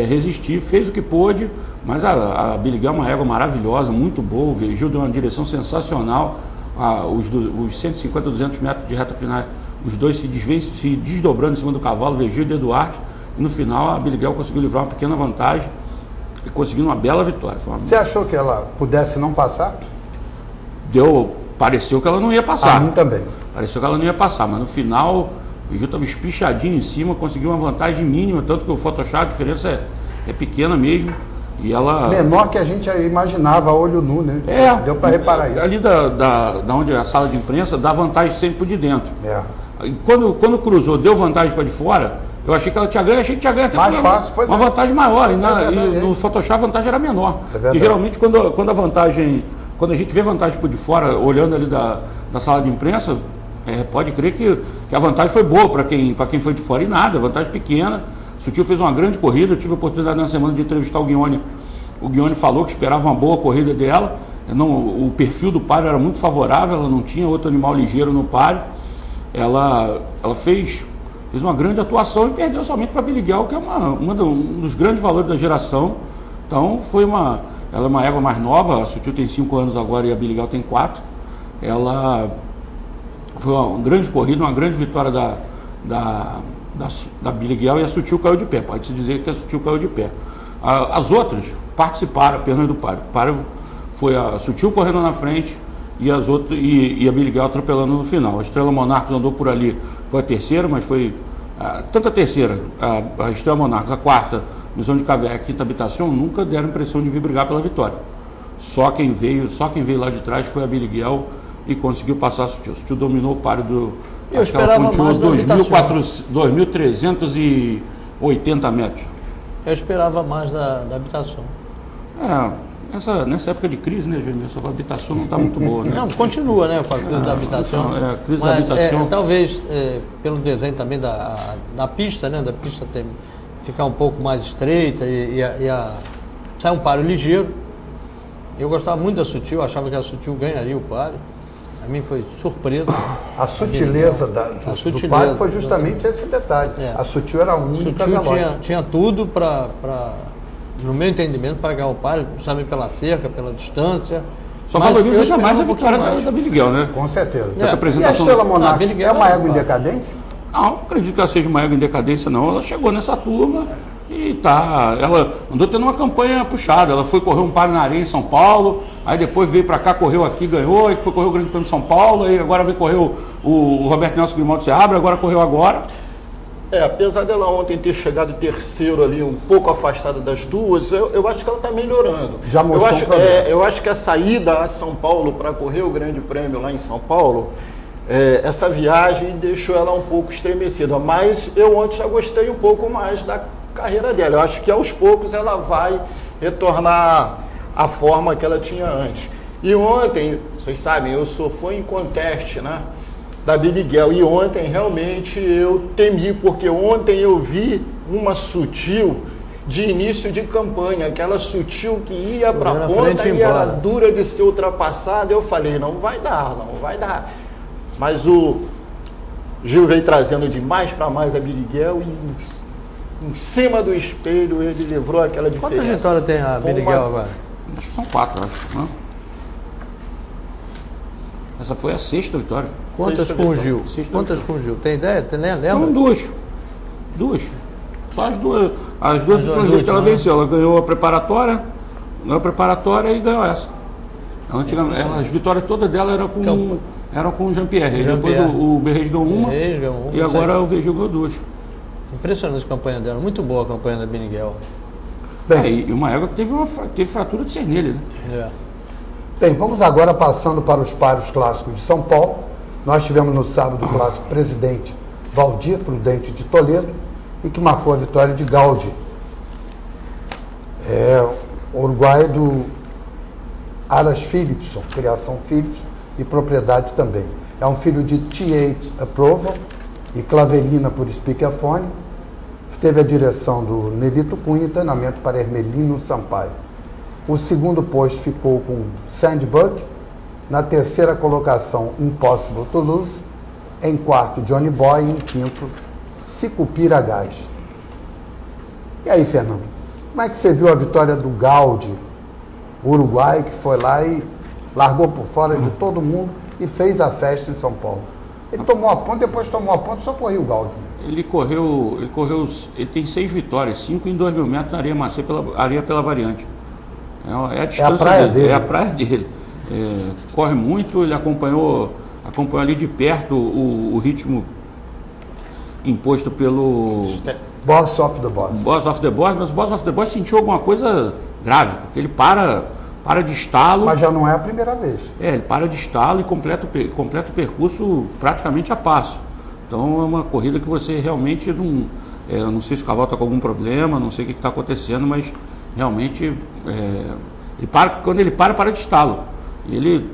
resistir, fez o que pôde, mas a Biriguel é uma égua maravilhosa, muito boa, o Gil deu uma direção sensacional, os 150, 200 metros de reta final, os dois se desdobrando em cima do cavalo, Virgil e Eduardo, e no final a Biriguel conseguiu livrar uma pequena vantagem e conseguiu uma bela vitória. Você achou que ela pudesse não passar? Pareceu que ela não ia passar. A mim também. Pareceu que ela não ia passar, mas no final o Virgil estava espichadinho em cima, conseguiu uma vantagem mínima, tanto que o Photoshop, a diferença é pequena mesmo. E ela... Menor que a gente imaginava a olho nu, né? Deu para reparar isso. Ali da onde é a sala de imprensa, dá vantagem sempre por de dentro. E quando cruzou, deu vantagem para de fora, eu achei que ela tinha ganho, achei que tinha ganho até mais fácil, pois uma vantagem maior. E no Photoshop a vantagem era menor. E geralmente quando a gente vê vantagem por de fora, olhando ali da sala de imprensa, pode crer que a vantagem foi boa para quem foi de fora e nada, vantagem pequena. Sutil fez uma grande corrida, eu tive a oportunidade na semana de entrevistar o Guione. O Guione falou que esperava uma boa corrida dela. O perfil do páreo era muito favorável, ela não tinha outro animal ligeiro no páreo. Ela fez uma grande atuação e perdeu somente para a Biriguel, que é um dos grandes valores da geração. Então ela é uma égua mais nova, a Sutil tem 5 anos agora e a Biriguel tem 4. Ela foi uma grande corrida, uma grande vitória da Biriguel, e a Sutil caiu de pé, pode-se dizer que a Sutil caiu de pé. As outras participaram apenas do páreo. O páreo foi a Sutil correndo na frente e as outras e a Biriguel atropelando no final. A Estrela Monarcos andou por ali, foi a terceira, mas foi tanto a terceira, a Estrela Monarcos, a quarta, Maison de Caviar, a quinta Habitation, nunca deram impressão de vir brigar pela vitória. Só quem veio lá de trás foi a Biriguel e conseguiu passar a Sutil. A Sutil dominou o páreo do... Eu esperava mais da 2.380 metros. Eu esperava mais da Habitação. Nessa época de crise, né, Gemerson, a habitação não está muito boa, né? Não, continua, né, com a crise da habitação. A crise da Mas, habitação. talvez, pelo desenho também da pista, né, da pista ficar um pouco mais estreita e sair um páreo ligeiro. Eu gostava muito da Sutil, achava que a Sutil ganharia o páreo. A mim foi surpresa. A sutileza do páreo foi justamente esse detalhe. A Sutil era a única Sutil tinha tudo para, no meu entendimento, para ganhar o páreo, justamente pela cerca, pela distância. Só valoriza jamais a vitória da Biliguel, né? Com certeza. A apresentação E a Estrela Monarch é uma égua em decadência? Não acredito que ela seja uma égua em decadência, não. Ela chegou nessa turma e ela andou tendo uma campanha puxada. Ela foi correr um páreo na areia em São Paulo, aí depois veio para cá, correu aqui, ganhou, aí foi correr o Grande Prêmio de São Paulo, aí agora veio correr o Roberto Nelson Grimaldo Seabra, agora correu agora. Apesar dela ontem ter chegado terceiro ali, um pouco afastada das duas, eu acho que ela está melhorando. Já mostrou um progresso. Eu acho que a saída a São Paulo para correr o Grande Prêmio lá em São Paulo, essa viagem deixou ela um pouco estremecida. Mas eu ontem já gostei um pouco mais da carreira dela. Eu acho que aos poucos ela vai retornar à forma que ela tinha antes. E ontem, vocês sabem, eu sou fã em contest, né? Da Biliguel. E ontem realmente eu temi, porque ontem eu vi uma Sutil de início de campanha, aquela Sutil que ia para a ponta e era dura de ser ultrapassada. Eu falei, não vai dar. Mas o Gil veio trazendo de mais para mais a Biliguel e em cima do espelho ele livrou aquela diferença. Quantas vitórias tem a Biliguel agora? Acho que são 4, acho. Não? Essa foi a 6ª vitória. Quantas com o Gil? Quantas com o Gil? Tem ideia? Lembra? São duas. Só as duas últimas que ela venceu. Ela ganhou a preparatória e ganhou essa. As vitórias todas dela eram com o Jean-Pierre. Depois o Berrez ganhou uma e agora o Vegil ganhou 2. Impressionante a campanha dela. Muito boa a campanha da Biliguel. E uma égua que teve fratura de cernilha, né? Bem, vamos agora passando para os páreos clássicos de São Paulo. Nós tivemos no sábado o clássico Presidente Valdir Prudente de Toledo e que marcou a vitória de Gaudi, uruguaio do Aras Philipson, criação Philips e propriedade também. É um filho de T8 Approval e Clavelina por speakerphone. Teve a direção do Nelito Cunha e treinamento para Hermelino Sampaio. O segundo posto ficou com Sandbuck. Na terceira colocação, Impossible to Lose. Em quarto, Johnny Boy. E em quinto, Sicupira Gás. E aí, Fernando, como é que você viu a vitória do Gaudi, o uruguaio, que foi lá e largou por fora de todo mundo e fez a festa em São Paulo? Ele tomou a ponta, depois tomou a ponta, só correu o Gaudi. Ele tem 6 vitórias, 5 em 2.000 metros na areia macia, areia pela variante. É a distância dele. É a praia dele. Corre muito, ele acompanhou ali de perto o ritmo imposto pelo Boss of the Boss. Boss of the Boss, mas o Boss of the Boss sentiu alguma coisa grave, porque ele para de estalo. Mas já não é a primeira vez. Ele para de estalo e completa o percurso praticamente a passo. Então é uma corrida que você realmente não... eu não sei se o cavalo está com algum problema, não sei o que está acontecendo, mas realmente quando ele para de estalo. E ele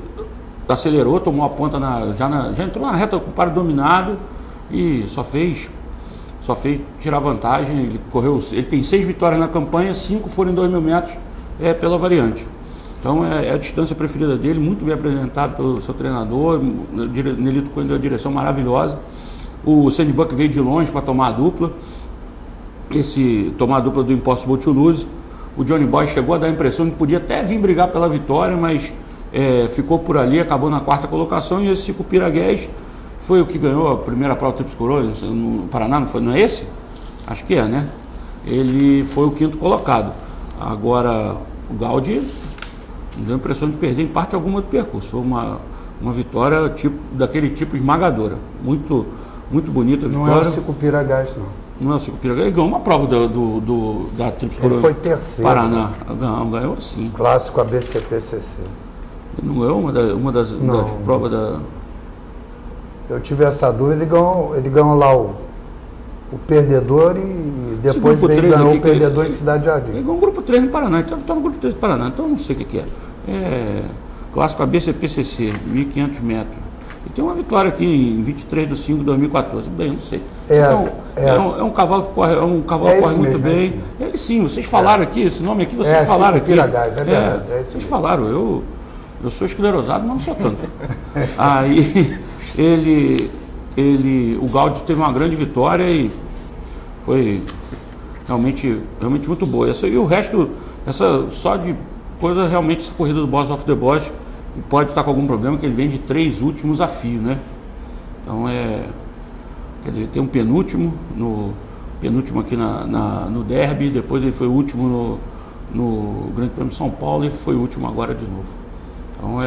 acelerou, tomou a ponta, já entrou na reta com o paro dominado e só fez tirar vantagem. Ele tem 6 vitórias na campanha, 5 foram em 2.000 metros pela variante. Então é a distância preferida dele, muito bem apresentado pelo seu treinador. Nelito Cunha deu a direção maravilhosa. O Sandbuck veio de longe para tomar a dupla. Tomar a dupla do Impossible to Lose. O Johnny Boy chegou a dar a impressão que podia até vir brigar pela vitória, mas ficou por ali, acabou na 4ª colocação. E esse Sicupira Gás foi o que ganhou a primeira prova Tríplice Coroa no Paraná, não é esse? Acho que né? Ele foi o 5º colocado. Agora, o Gaudi deu a impressão de perder em parte alguma do percurso. Foi uma vitória daquele tipo esmagadora. Muito, muito bonita a vitória. Não é o Sicupira Gás, não. Não é o Sicupira Gás. Ele ganhou uma prova da Tríplice Coroa. Ele foi terceiro. Paraná. Ganhou sim. Clássico ABCPCC. Ele não ganhou uma das provas da... Eu tive essa dúvida, ele ganhou lá o perdedor e depois grupo veio 3 ganhou aqui, o perdedor em Cidade Jardim. Ganhou um grupo 3 no Paraná, então estava no grupo 3 do Paraná, então eu não sei o que é. Clássico ABCPCC, 1.500 metros. E tem uma vitória aqui em 23/5/2014. Bem, eu não sei. É um cavalo que corre, corre muito bem. Ele sim, vocês falaram aqui, esse nome aqui, vocês falaram aqui. Piragás, é verdade. Vocês falaram, eu sou esclerosado, mas não sou tanto. Aí o Gaudio teve uma grande vitória e foi realmente muito boa. E o resto, só de coisa, realmente, essa corrida do Boss of the Boss pode estar com algum problema, que ele vem de 3 últimos a fio, né? Então quer dizer, tem um penúltimo aqui no Derby, depois ele foi o último no Grande Prêmio de São Paulo e foi o último agora de novo. Então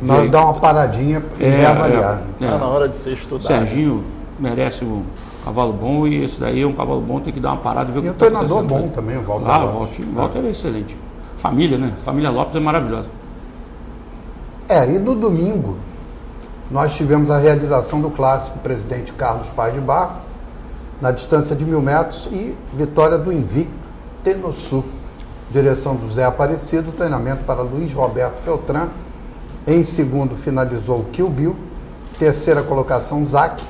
nós dá uma paradinha e reavaliar. Está na hora de ser estudado. Serginho merece um cavalo bom e esse daí é um cavalo bom, tem que dar uma parada e ver o que está acontecendo. E o treinador bom também, o Walter. O Walter é excelente. Família, né? Família Lopes é maravilhosa. E no domingo, nós tivemos a realização do clássico Presidente Carlos Paz de Barros, na distância de 1.000 metros, e vitória do invicto Tenossu, direção do Zé Aparecido, treinamento para Luiz Roberto Feltran. Em segundo finalizou o Kill Bill, terceira colocação Zac,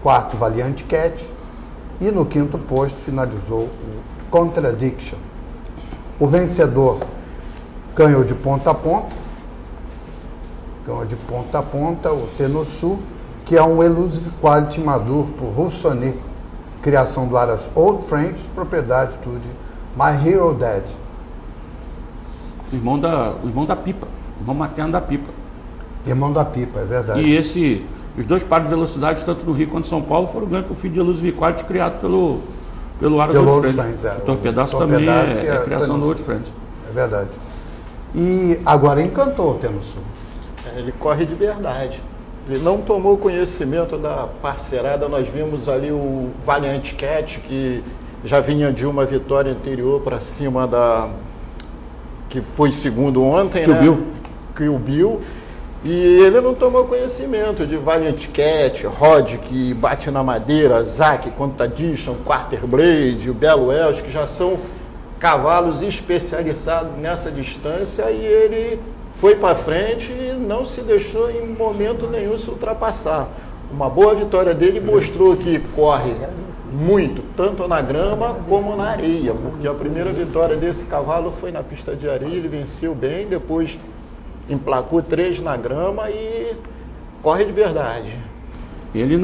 quarto Valiant Cat, e no quinto posto finalizou o Contradiction. O vencedor ganhou de ponta a ponta, o Tenossu, que é um Elusive Quality maduro por Roussonet, criação do Aras Old Friends, propriedade de My Hero Dad. O irmão da Pipa, o irmão materno da Pipa. Irmão da Pipa, é verdade. E os dois pares de velocidade, tanto no Rio quanto em São Paulo, foram ganhos por filho de Elusive Quality, criado pelo Aras Old Friends. O Torpedaço também é criação do Old Friends. É verdade. E agora encantou o Tenossu. Ele corre de verdade. Ele não tomou conhecimento da parcerada. Nós vimos ali o Valiant Cat, que já vinha de uma vitória anterior para cima que foi segundo ontem, Kill Bill. E ele não tomou conhecimento de Valiant Cat, Rod, que bate na madeira, Zac, Contradiction, Quarter Blade, o Belo Welsh, que já são cavalos especializados nessa distância, e ele foi para frente e não se deixou em momento nenhum se ultrapassar. Uma boa vitória dele mostrou que corre muito, tanto na grama como na areia, porque a primeira vitória desse cavalo foi na pista de areia, ele venceu bem, depois emplacou 3 na grama e corre de verdade. Ele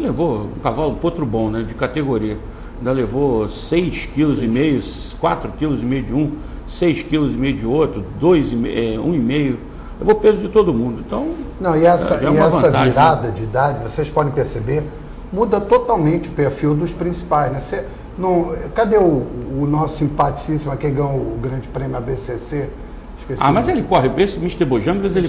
levou um cavalo potro bom, né, de categoria. Ainda levou 6,5 kg, 4,5 kg de um, 6,5 kg de outro, 1,5. Levou peso de todo mundo. Então, e essa virada, né, de idade, vocês podem perceber, muda totalmente o perfil dos principais, né? Cadê o nosso simpaticíssimo, que ganhou o Grande Prêmio ABCC? Mas ele corre, esse Mr. Bojangles, ele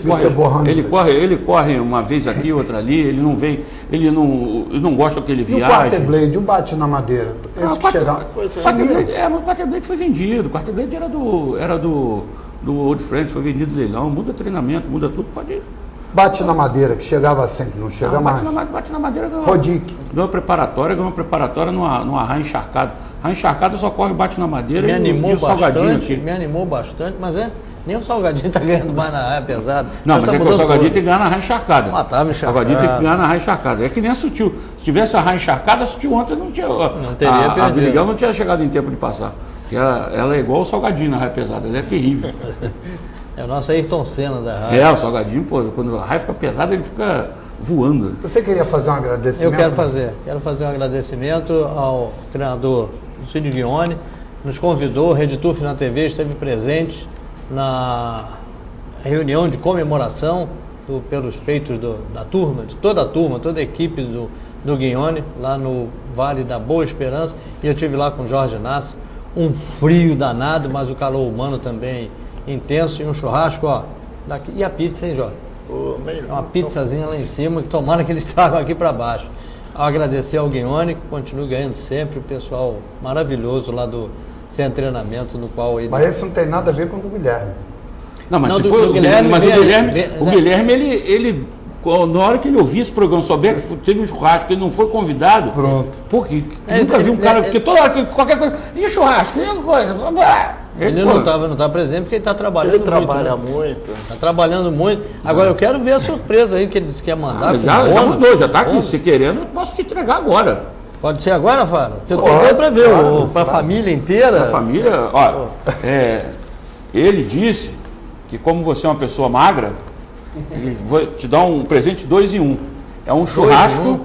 corre uma vez aqui, outra ali, ele não gosta que ele viaje. E o Quarter Blade, o bate na madeira? Mas o Quarter Blade foi vendido, o Quarter Blade era do Old Friends, foi vendido leilão, muda treinamento, muda tudo, pode ir. Bate na madeira, que chegava sempre, não chega mais. Bate na madeira, ganhou uma preparatória numa raia encharcada. Raia encharcada só corre, bate na madeira e o salgadinho aqui. Me animou bastante, mas nem o salgadinho está ganhando mais na raia pesada. Não, mas o salgadinho tem que ganhar na raia encharcada. O salgadinho tem que ganhar na raia encharcada. É que nem a Sutil. Se tivesse a raia encharcada, a Sutil ontem não tinha. Não teria perdido. A do Miguel não tinha chegado em tempo de passar. Porque ela é igual o salgadinho na raia pesada, ela é terrível. É o nosso Ayrton Senna da raia. O salgadinho, quando a raia fica pesada, ele fica voando. Você queria fazer um agradecimento? Eu quero fazer um agradecimento ao treinador Cid Ghione, nos convidou, Rede Turf na TV esteve presente na reunião de comemoração pelos feitos da turma, de toda a equipe do Ghione, lá no Vale da Boa Esperança, e eu estive lá com o Jorge Inácio, um frio danado, mas o calor humano também intenso, e um churrasco, daqui, e a pizza, hein, Jorge? Uma pizzazinha lá em cima, que tomara que eles tragam aqui para baixo. Ao agradecer ao Ghione, que continua ganhando sempre, o pessoal maravilhoso lá do Centro de Treinamento, no qual ele... Mas isso não tem nada a ver com o do Guilherme. Não, mas se for o Guilherme, o Guilherme, ele Na hora que ele ouvir esse programa, souber que teve um churrasco, ele não foi convidado. Pronto. Porque nunca vi um cara. Porque toda hora que qualquer coisa. E churrasco? E coisa? Ele não está presente porque ele está trabalhando muito. Ele trabalha muito. Está trabalhando muito. Agora eu quero ver a surpresa aí que ele disse que ia mandar. Já mandou, já está aqui. Se querendo, eu posso te entregar agora. Pode ser agora, Faro? Porque eu estou vendo para ver, para a família inteira. A família, ó, ele disse que como você é uma pessoa magra, ele vai te dar um presente 2 em 1. É um churrasco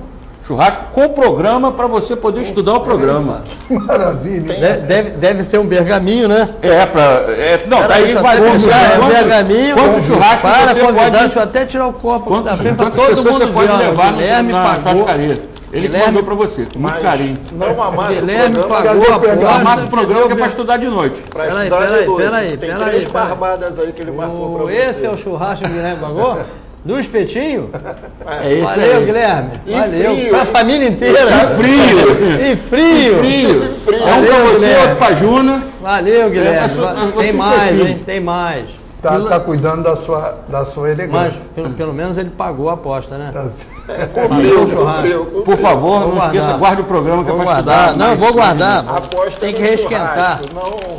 com programa para você poder estudar o programa. Maravilha. Deve ser um bergaminho, né? Não, daí vai deixar bergaminho. Quanto churrasco para você convidar, pode... deixa eu até tirar o copo da frente para todo mundo você pode levar na churrascaria. Ele mandou para você, com muito carinho. Não amassa o Guilherme programa. pagou a aposta. Amassa o programa que é para estudar de noite. Peraí. Tem 3 barbadas aí que ele marcou para você. Esse é o churrasco que o Guilherme pagou? Do espetinho? É esse Valeu, aí. Guilherme. Valeu. Frio, Para a família inteira. E frio. É um para você, outro para Juna. Valeu, Guilherme. Tem mais, hein? Tem mais. Tá cuidando da sua elegância. Mas pelo menos ele pagou a aposta, né? Cumpriu. Por favor, não esqueça, guarde o programa que é para estudar. Não, eu vou guardar. Aposta Tem que no reesquentar. churrasco.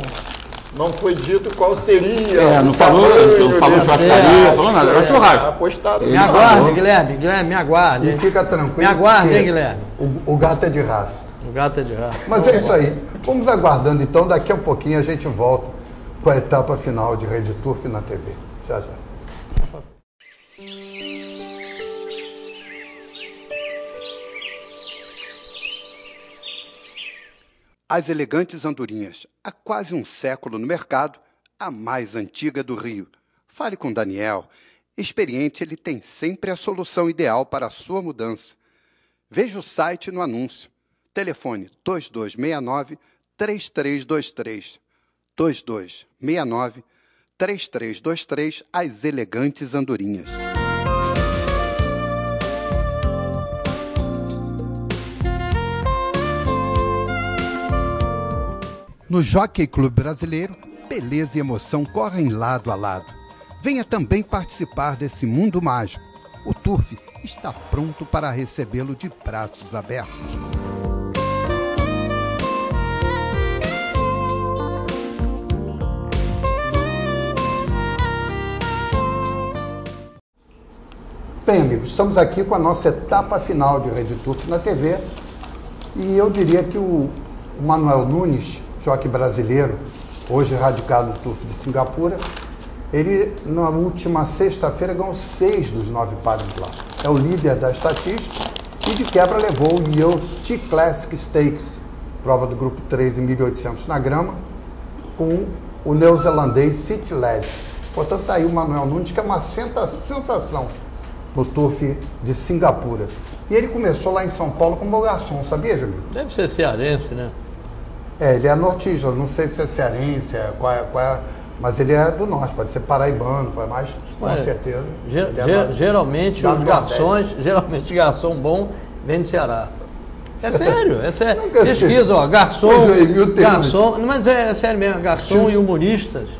Não foi dito qual seria. Não falou churrascaria, falou nada, era churrasco. Apostado. Me aguarde, Guilherme. Guilherme, me aguarde. E fica tranquilo. Me aguarde, porque hein, Guilherme. O gato é de raça. O gato é de raça. Mas é isso aí. Vamos aguardando então, daqui a pouquinho a gente volta com a etapa final de Rede Turf na TV. Já. As elegantes andorinhas, há quase um século no mercado, a mais antiga do Rio. Fale com Daniel. Experiente, ele tem sempre a solução ideal para a sua mudança. Veja o site no anúncio. Telefone 2269-3323. 2269-3323, as elegantes andorinhas. No Jockey Clube Brasileiro, beleza e emoção correm lado a lado. Venha também participar desse mundo mágico. O Turf está pronto para recebê-lo de braços abertos. Bem, amigos, estamos aqui com a nossa etapa final de Rede Turf na TV. E eu diria que o Manuel Nunes, jockey brasileiro, hoje radicado no Turf de Singapura, ele, na última sexta-feira, ganhou 6 dos 9 pares lá. É o líder da estatística e, de quebra, levou o Yale T-Classic Stakes, prova do grupo 3 em 1.800 na grama, com o neozelandês City Lad. Portanto, está aí o Manuel Nunes, que é uma sensação no Turf de Singapura. E ele começou lá em São Paulo como garçom, sabia, Júlio? Deve ser cearense, né? Ele é nortista, não sei se é cearense, mas ele é do norte, pode ser paraibano, mas com certeza. Geralmente os garçons, garçom bom vem do Ceará. É sério, pesquisa, ó, garçom, mas é sério mesmo, garçom e humoristas.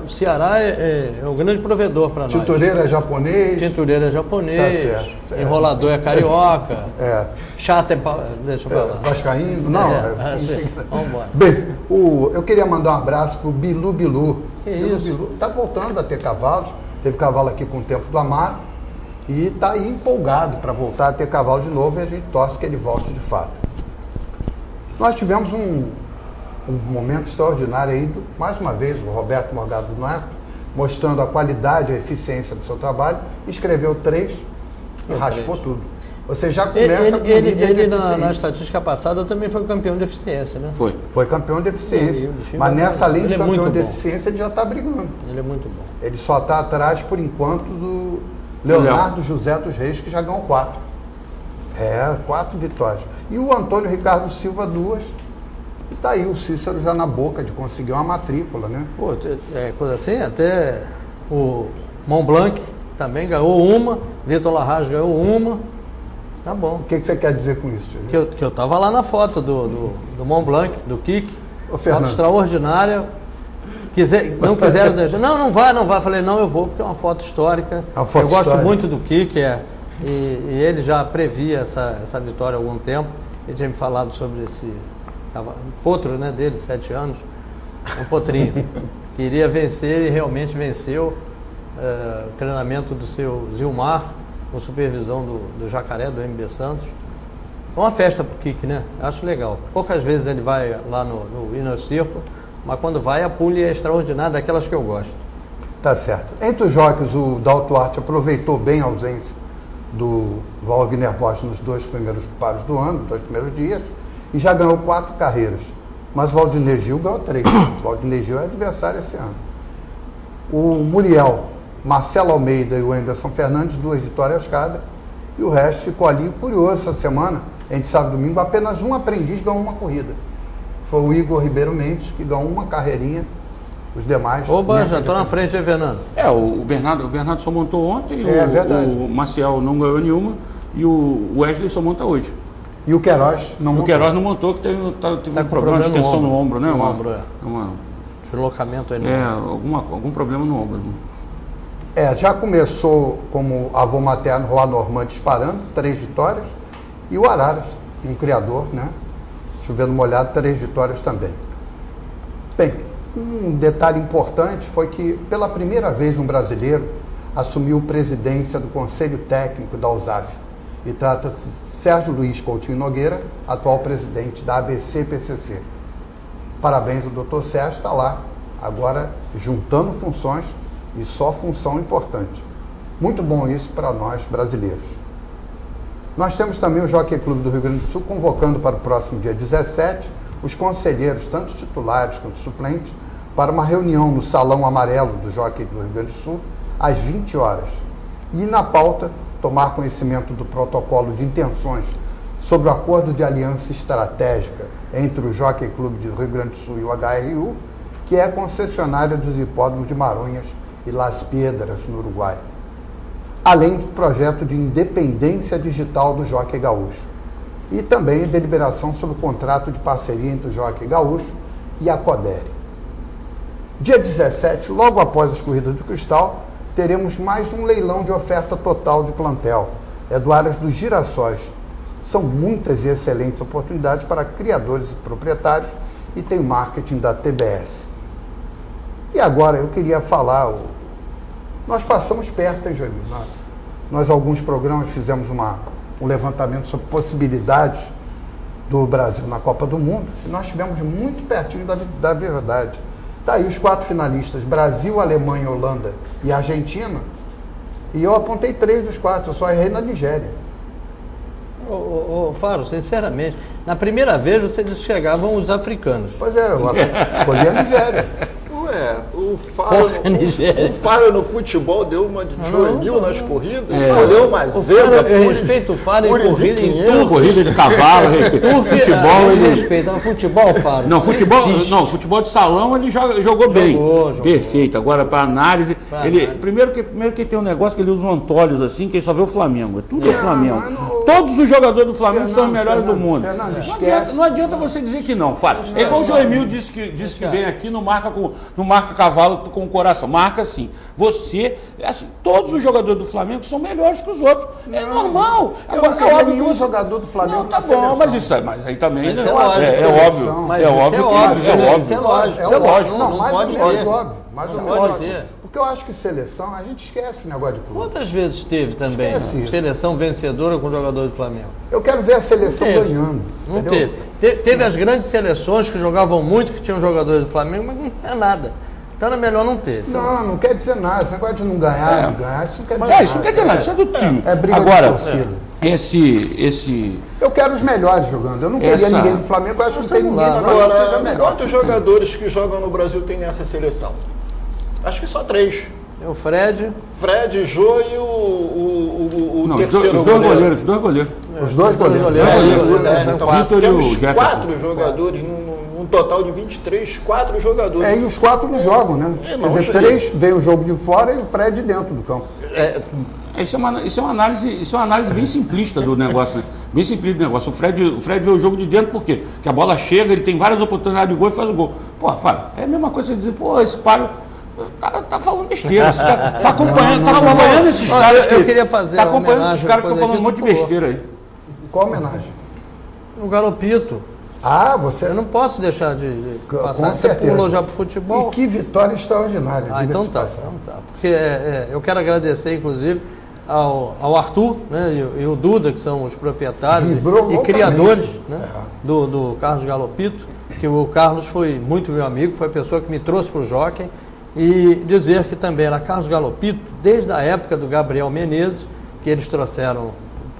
O Ceará é um grande provedor para nós. Tintureira é japonês. Tintureira é japonês. Tá certo. Enrolador é carioca. Chato é... Deixa eu falar. Vascaíno? Não. Vamos embora. Bem, eu queria mandar um abraço pro Bilu Bilu. Que isso? Bilu está voltando a ter cavalos. Teve cavalo aqui com o tempo do Amaro. E está aí empolgado para voltar a ter cavalo de novo. E a gente torce que ele volte de fato. Nós tivemos um momento extraordinário aí, mais uma vez, o Roberto Morgado Neto, mostrando a qualidade e a eficiência do seu trabalho, escreveu 3 e raspou tudo. Você já começa com ele na estatística passada também foi campeão de eficiência, né? Foi campeão de eficiência. Mas nessa linha de campeão de eficiência ele já está brigando. Ele é muito bom. Ele só está atrás, por enquanto, do Leonardo José dos Reis, que já ganhou 4. 4 vitórias. E o Antônio Ricardo Silva, 2. E tá aí o Cícero já na boca de conseguir uma matrícula, né? Pô, coisa assim, até o Mont Blanc também ganhou uma, Vitor Larraz ganhou uma. Tá bom. O que você quer dizer com isso? Que eu tava lá na foto do Mont Blanc, do Kik. Ô, Fernando, foto extraordinária. não quiseram deixar. Não vai. Falei, não, eu vou, porque é uma foto histórica. Eu gosto muito do Kiki, e ele já previa essa vitória há algum tempo. Ele tinha me falado sobre esse potro, né, dele, 7 anos, um potrinho. Queria vencer e realmente venceu. O treinamento do seu Zilmar, com supervisão do Jacaré, do MB Santos. É uma festa pro Kiki, né? Acho legal. Poucas vezes ele vai lá no Inner Circle, mas quando vai, a pule é extraordinária, daquelas que eu gosto. Tá certo. Entre os jockeys, o Dalto Arte aproveitou bem a ausência do Wagner Bosch nos 2 primeiros pares do ano, 2 primeiros dias, e já ganhou 4 carreiras. Mas o Valdinei Gil ganhou 3. O Valdinei Gil é adversário esse ano. O Muriel, Marcelo Almeida e o Anderson Fernandes, 2 vitórias cada, e o resto ficou ali. Curioso, essa semana, entre sábado e domingo, apenas um aprendiz ganhou uma corrida. Foi o Igor Ribeiro Mendes, que ganhou uma carreirinha. Os demais... Oba, já estou na frente, hein, Fernando? O Bernardo só montou ontem, verdade. O Maciel não ganhou nenhuma, e o Wesley só monta hoje. E o Queiroz não montou. O Queiroz não montou, que teve um problema de extensão no ombro, né? Deslocamento aí algum problema no ombro. Já começou como avô materno, Juan Normand, disparando, 3 vitórias, e o Araras, um criador, né? Chovendo molhado, 3 vitórias também. Bem, um detalhe importante foi que, pela primeira vez, um brasileiro assumiu presidência do Conselho Técnico da USAF. E trata-se de Sérgio Luiz Coutinho Nogueira, atual presidente da ABC-PCC. Parabéns ao Dr. Sérgio, está lá, agora juntando funções, e só função importante. Muito bom isso para nós brasileiros. Nós temos também o Jockey Clube do Rio Grande do Sul convocando para o próximo dia 17 os conselheiros, tanto titulares quanto suplentes, para uma reunião no Salão Amarelo do Jockey do Rio Grande do Sul, às 20 horas. E na pauta, tomar conhecimento do protocolo de intenções sobre o acordo de aliança estratégica entre o Jockey Clube do Rio Grande do Sul e o HRU, que é concessionária dos hipódromos de Maronhas e Las Piedras, no Uruguai. Além do projeto de independência digital do Jockey Gaúcho. E também deliberação sobre o contrato de parceria entre o Jockey Gaúcho e a Codere. Dia 17, logo após as corridas do Cristal, teremos mais um leilão de oferta total de plantel. É do Aras dos Girassóis. São muitas e excelentes oportunidades para criadores e proprietários e tem marketing da TBS. E agora eu queria falar, nós passamos perto, hein, Jamil? Nós alguns programas fizemos um levantamento sobre possibilidades do Brasil na Copa do Mundo e nós estivemos muito pertinho da verdade. Está aí os 4 finalistas, Brasil, Alemanha, Holanda e Argentina, e eu apontei 3 dos 4, eu só errei na Nigéria. Faro, sinceramente, na primeira vez você disse que chegavam os africanos. Pois é, eu escolhi a Nigéria. O Faro no futebol deu uma de Joanil nas corridas, deu uma zebra. Eu respeito o Faro em corrida, em corrida de cavalo, futebol. Ele respeita, mas futebol, Faro. Futebol de salão ele jogou bem. Perfeito. Agora, para análise, primeiro que tem um negócio que ele usa um Antolhos assim, que ele só vê o Flamengo. Tudo é Flamengo. Todos os jogadores do Flamengo são os melhores do mundo. Não adianta você dizer que não, Faro. É igual o Joemil disse que vem aqui, não marca cavalo com o coração. Marca sim. Todos os jogadores do Flamengo são melhores que os outros. É normal. Agora, não óbvio nenhum jogador do Flamengo. Não, tá bom, mas aí também é óbvio. É lógico. Não, mais óbvio. Pode ser. Porque eu acho que seleção, a gente esquece esse negócio de clube. Quantas vezes teve também seleção vencedora com jogador do Flamengo? Eu quero ver a seleção ganhando. Não teve. Teve as grandes seleções que jogavam muito, que tinham jogadores do Flamengo, mas não é nada. Então é melhor não ter. Não quer dizer nada. Esse negócio de não ganhar, isso não quer dizer nada. Isso não quer dizer nada, isso é do time. É briga de torcida. Eu quero os melhores jogando. Eu não queria ninguém do Flamengo, eu acho que não tem ninguém do Flamengo que seja melhor. Quantos jogadores que jogam no Brasil tem nessa seleção? Acho que só 3. É o Fred, Jô e o terceiro goleiro. Os dois goleiros. Os dois goleiros. Temos 4 jogadores, num total de 23, 4 jogadores. E os 4 não jogam, né? Quer dizer, 3 veio o jogo de fora e o Fred dentro do campo. Isso é uma análise bem simplista do negócio, né? Bem simplista do negócio. O Fred vê o jogo de dentro por quê? Porque a bola chega, ele tem várias oportunidades de gol e faz o gol. Pô, Fábio, é a mesma coisa que dizer, pô, esse Pário tá falando besteira. Tá acompanhando esses caras. Eu queria fazer tá acompanhando esses caras que estão falando um monte de besteira aí. Qual homenagem? O Galopito. Você... Eu não posso deixar de passar. Com Você certeza. pulou já pro futebol. E que vitória extraordinária. Então tá. Porque eu quero agradecer, inclusive, ao Arthur, né, e o Duda, que são os proprietários e criadores, né, do Carlos Galopito, que o Carlos foi muito meu amigo, foi a pessoa que me trouxe para o Jockey, e dizer que também era Carlos Galopito desde a época do Gabriel Menezes, que eles trouxeram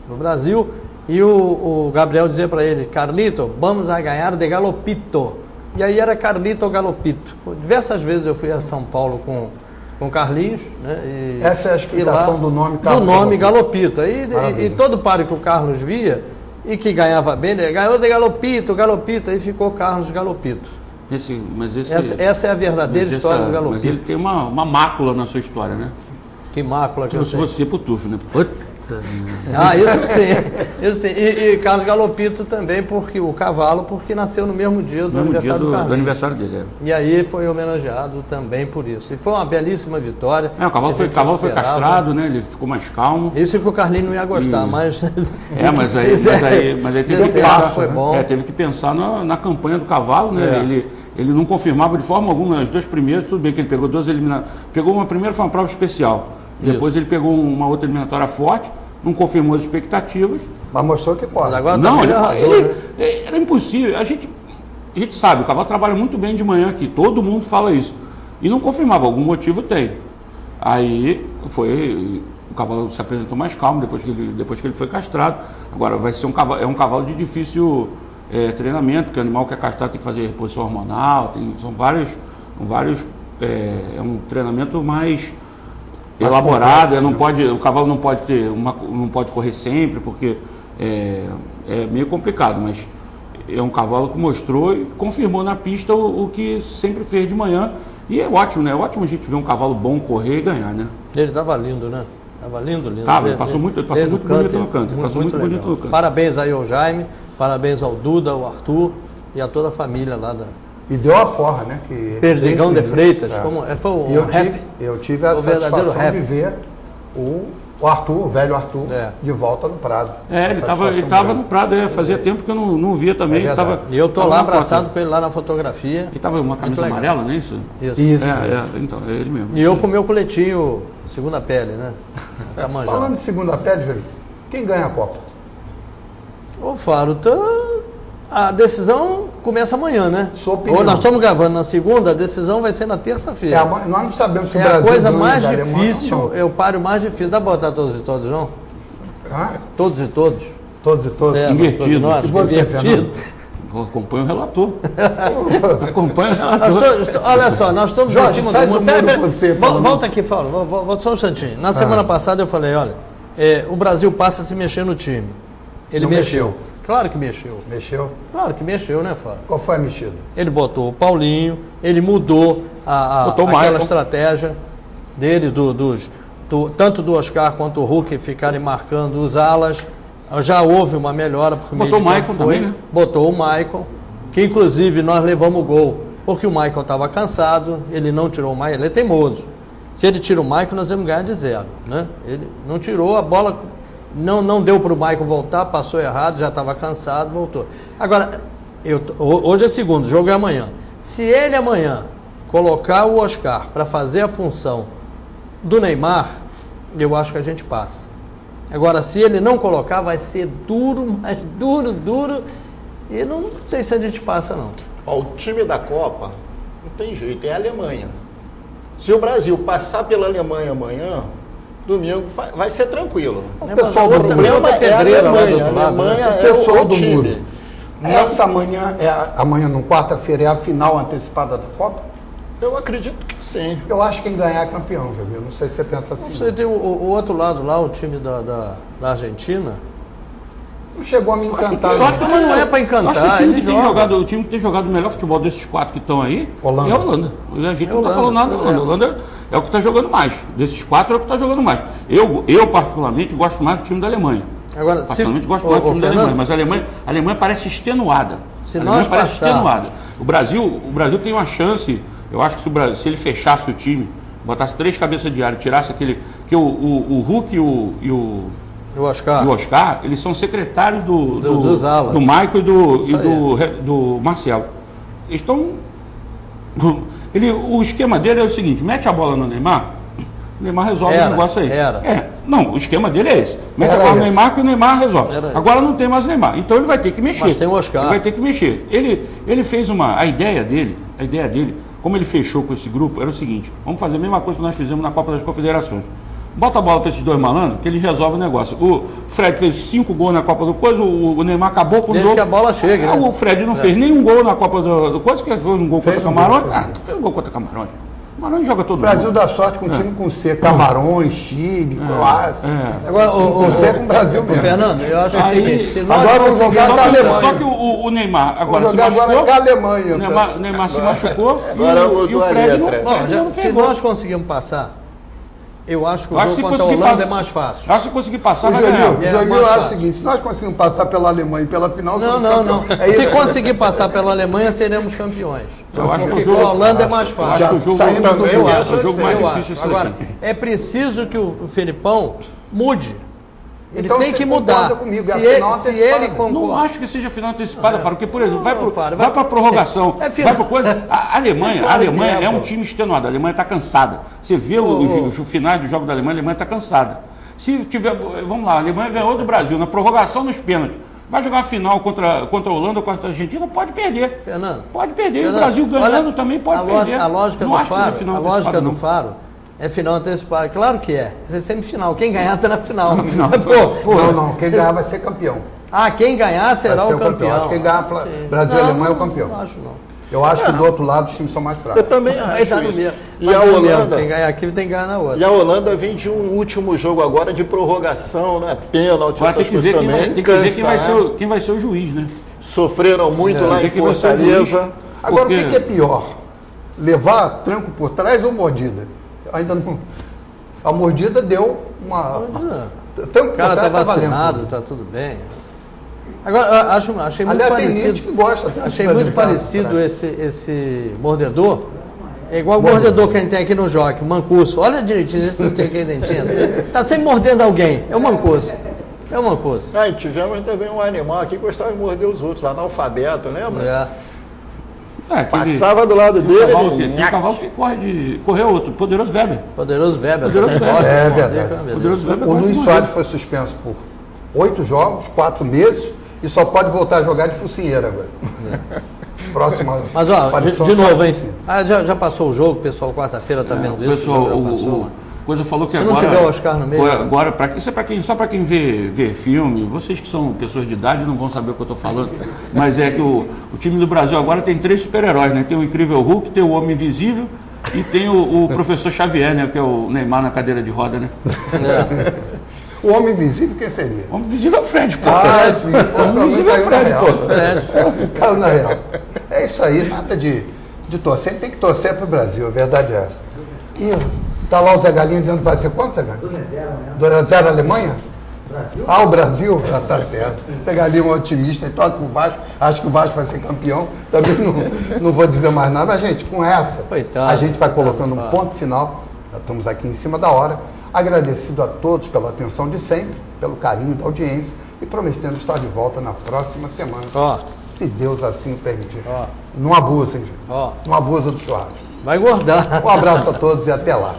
no Brasil, e o Gabriel dizia para ele: Carlito, vamos a ganhar de Galopito. E aí era Carlito Galopito. Diversas vezes eu fui a São Paulo com Carlinhos, né? Essa é a explicação do nome Carlos. Do nome Galopito. E todo páreo que o Carlos via e que ganhava bem, ganhou de Galopito, aí ficou Carlos Galopito. Essa é a verdadeira história do Galopito. Mas ele tem uma mácula na sua história, né? Que mácula que eu tenho. Você pro tufo, né? Isso sim. E Carlos Galopito também, porque nasceu no mesmo dia do aniversário do Carlinhos. Do aniversário dele, E aí foi homenageado também por isso. E foi uma belíssima vitória. O cavalo foi castrado, né? Ele ficou mais calmo. Isso que o Carlinhos não ia gostar, mas... mas aí teve que pensar, foi bom. Teve que pensar na campanha do cavalo, né? Ele não confirmava de forma alguma as duas primeiras, tudo bem que ele pegou duas eliminatórias. Pegou uma primeira, foi uma prova especial. Depois ele pegou uma outra eliminatória forte, não confirmou as expectativas. Mas mostrou que pode. Agora não, era impossível. A gente sabe, o cavalo trabalha muito bem de manhã aqui, todo mundo fala isso. E não confirmava, algum motivo tem. Aí o cavalo se apresentou mais calmo depois que ele foi castrado. Agora vai ser um cavalo de difícil treinamento, porque o animal que é castrado tem que fazer reposição hormonal, são vários. É um treinamento mais elaborado, o cavalo não pode correr sempre, porque é meio complicado, mas é um cavalo que mostrou e confirmou na pista o que sempre fez de manhã, e é ótimo, né? É ótimo a gente ver um cavalo bom correr e ganhar, né? Ele estava lindo, né? Estava lindo. Ele passou muito bonito no canto. Parabéns aí ao Jaime, parabéns ao Duda, ao Arthur e a toda a família lá da... E deu a forra, né? Que Perdigão de Freitas. Foi eu tive a satisfação de ver o Arthur, o velho Arthur, de volta no Prado. Ele estava no Prado, fazia tempo que eu não via também. E eu estou lá abraçado com ele lá na fotografia. Ele estava uma camisa amarela, não é isso? Isso. Então, é ele mesmo. E eu com o meu coletinho segunda pele, né? Falando de segunda pele, Júlio, quem ganha a Copa? Ô Faro, a decisão começa amanhã, né? Sua opinião. Ou nós estamos gravando na segunda, a decisão vai ser na terça-feira. Nós não sabemos se o é Brasil... a coisa mais difícil, é o páreo mais difícil. Dá pra botar todos e todos, não? Todos e todos. Todos e todos. Invertido. Nós, e você, invertido. Acompanha o relator. Olha só, nós estamos Jorge, sai do mundo você. Volta aqui, Paulo. Volta só um instantinho. Na semana passada eu falei, olha, o Brasil passa a se mexer no time. Ele mexeu. Claro que mexeu. Mexeu? Claro que mexeu, né, Fábio? Qual foi a mexida? Ele botou o Paulinho, ele mudou aquela estratégia dele, tanto do Oscar quanto o Hulk ficarem marcando os alas. Já houve uma melhora, porque botou o Michael também, né? Botou o Michael, que inclusive nós levamos o gol, porque o Michael estava cansado, ele não tirou o Michael, ele é teimoso. Se ele tira o Michael, nós vamos ganhar de 0, né? Ele não tirou, a bola não deu para o Michael voltar, passou errado, já estava cansado, voltou. Agora, hoje é segundo, o jogo é amanhã. Se ele amanhã colocar o Oscar para fazer a função do Neymar, eu acho que a gente passa. Agora, se ele não colocar, vai ser duro, mas duro, e não sei se a gente passa, não. O time da Copa não tem jeito, é a Alemanha. Se o Brasil passar pela Alemanha amanhã, domingo vai ser tranquilo. O pessoal do outra pedreira lá do outro lado. O pessoal do muro. Essa amanhã, amanhã não, quarta-feira, é a final antecipada da Copa? Eu acredito que sim. Eu acho que quem ganhar é campeão, Jamil. Não sei se você pensa assim. Você tem o outro lado lá, o time da Argentina. Não chegou a me encantar. Mas não é para encantar. Acho que o time que tem jogado o melhor futebol desses 4 que estão aí é a Holanda. A gente não está falando nada da Holanda. é o que está jogando mais. Desses 4 é o que está jogando mais. Eu particularmente, gosto mais do time da Alemanha. Agora, particularmente, gosto mais do time da Alemanha. Mas a Alemanha parece extenuada. O Brasil tem uma chance. Eu acho que se ele fechasse o time, botasse 3 cabeças de área, tirasse aquele... Que o Hulk e o Oscar, eles são secretários dos alas. Do Michael e do Marcelo. Eles estão... O esquema dele é o seguinte: mete a bola no Neymar, o Neymar resolve o negócio aí. Não, o esquema dele é esse. Mete a bola no Neymar que o Neymar resolve. Agora não tem mais o Neymar, então ele vai ter que mexer. Mas tem o Oscar. Ele vai ter que mexer. Ele fez a ideia dele, como ele fechou com esse grupo, era o seguinte: vamos fazer a mesma coisa que nós fizemos na Copa das Confederações. Bota a bola para esses 2 malandros, que eles resolvem o negócio. O Fred fez 5 gols na Copa do Coisa, o Neymar acabou com o jogo. Desde que a bola chegue, né? O Fred não fez nenhum gol na Copa do Coisa, que fez um gol contra o Camarões. Fez um gol contra o Camarões. O Camarões joga todo mundo. O Brasil dá sorte com um time com C, Camarões, Chile, Croácia. Agora, o C é com o Brasil mesmo. Fernando, eu acho o seguinte, se nós agora vamos jogar com a Alemanha. Só que o Neymar agora se machucou. Agora com a Alemanha. O Neymar se machucou e o Fred não se nós conseguimos passar, eu acho que o jogo contra a Holanda é mais fácil. Acho que conseguir passar, vai ganhar. Eu acho o seguinte: se nós conseguimos passar pela Alemanha e pela final, não. Se conseguir passar pela Alemanha, seremos campeões. Eu acho que o jogo a Holanda é mais fácil. Eu acho que o jogo mais difícil. Agora, é preciso que o Felipão mude. Ele então, tem que mudar. Comigo, se ele concorda. Não acho que seja final antecipada, Fábio, porque, por exemplo, vai para a prorrogação, vai para coisa. A Alemanha é um time extenuado, a Alemanha está cansada. Você vê os finais do jogo da Alemanha, a Alemanha está cansada. Se tiver, vamos lá, a Alemanha ganhou do Brasil na prorrogação nos pênaltis. Vai jogar a final contra a Holanda ou contra a Argentina, pode perder. Fernando, pode perder. O Brasil ganhando também pode perder. A lógica do Faro é final antecipada. Claro que é. Isso é semifinal. Quem ganhar está na final. Não. Quem ganhar vai ser campeão. Quem ganhar será o campeão. Acho que quem ganhar Brasil e Alemanha é o campeão. Não acho não. Eu acho que do outro lado os times são mais fracos. Eu também acho tá isso. E a Holanda, quem ganhar aqui tem que ganhar na outra. E a Holanda vem de um último jogo agora de prorrogação, né? Pênalti, essas coisas também. Tem que ver quem vai ser o juiz, né? Sofreram muito lá em Fortaleza. Agora, o que é pior? Levar tranco por trás ou mordida? Ainda não. A mordida deu uma. O cara está vacinado, está tudo bem. Agora, achei muito parecido. Que gosta, achei muito parecido esse mordedor. É igual o mordedor que a gente tem aqui no Jockey, o Mancuso. Olha direitinho, esse não tem aquele dentinho. Está sempre mordendo alguém. É o Mancuso. E tivemos também um animal aqui que gostava de morder os outros, analfabeto, lembra? Passava do lado dele. Tem um cavalo que correu outro, Poderoso Weber. É verdade. O Luiz Soares foi suspenso por 8 jogos, 4 meses, e só pode voltar a jogar de focinheira agora. Próxima. Mas de novo, hein? Já passou o jogo, pessoal, quarta-feira tá vendo isso. Pessoal, Coisa falou que se agora... Se não tiver o Oscar no meio... Agora, isso é só para quem vê filme. Vocês que são pessoas de idade não vão saber o que eu estou falando. Mas é que o time do Brasil agora tem 3 super-heróis, né? Tem o Incrível Hulk, tem o Homem Invisível e tem o Professor Xavier, né? Que é o Neymar na cadeira de roda, né? O Homem Invisível quem seria? O Homem Invisível é o Fred, pô. Sim. O Homem Invisível é o Fred, pô. Caiu na real. É isso aí, nada de torcer. Tem que torcer para o Brasil, a verdade é essa. E tá lá o Zé Galinha dizendo que vai ser quanto, Zé Galinha? 2-0 a Alemanha? Brasil? O Brasil? Tá certo. Pegar ali um otimista e torce pro Vasco. Acho que o Vasco vai ser campeão. Também não vou dizer mais nada. Mas, gente, com essa, a gente vai colocando um ponto final. Já estamos aqui em cima da hora. Agradecido a todos pela atenção de sempre, pelo carinho da audiência e prometendo estar de volta na próxima semana. Se Deus assim permitir. Não abusem, gente. Não abusa do churrasco. Vai engordar. Um abraço a todos e até lá.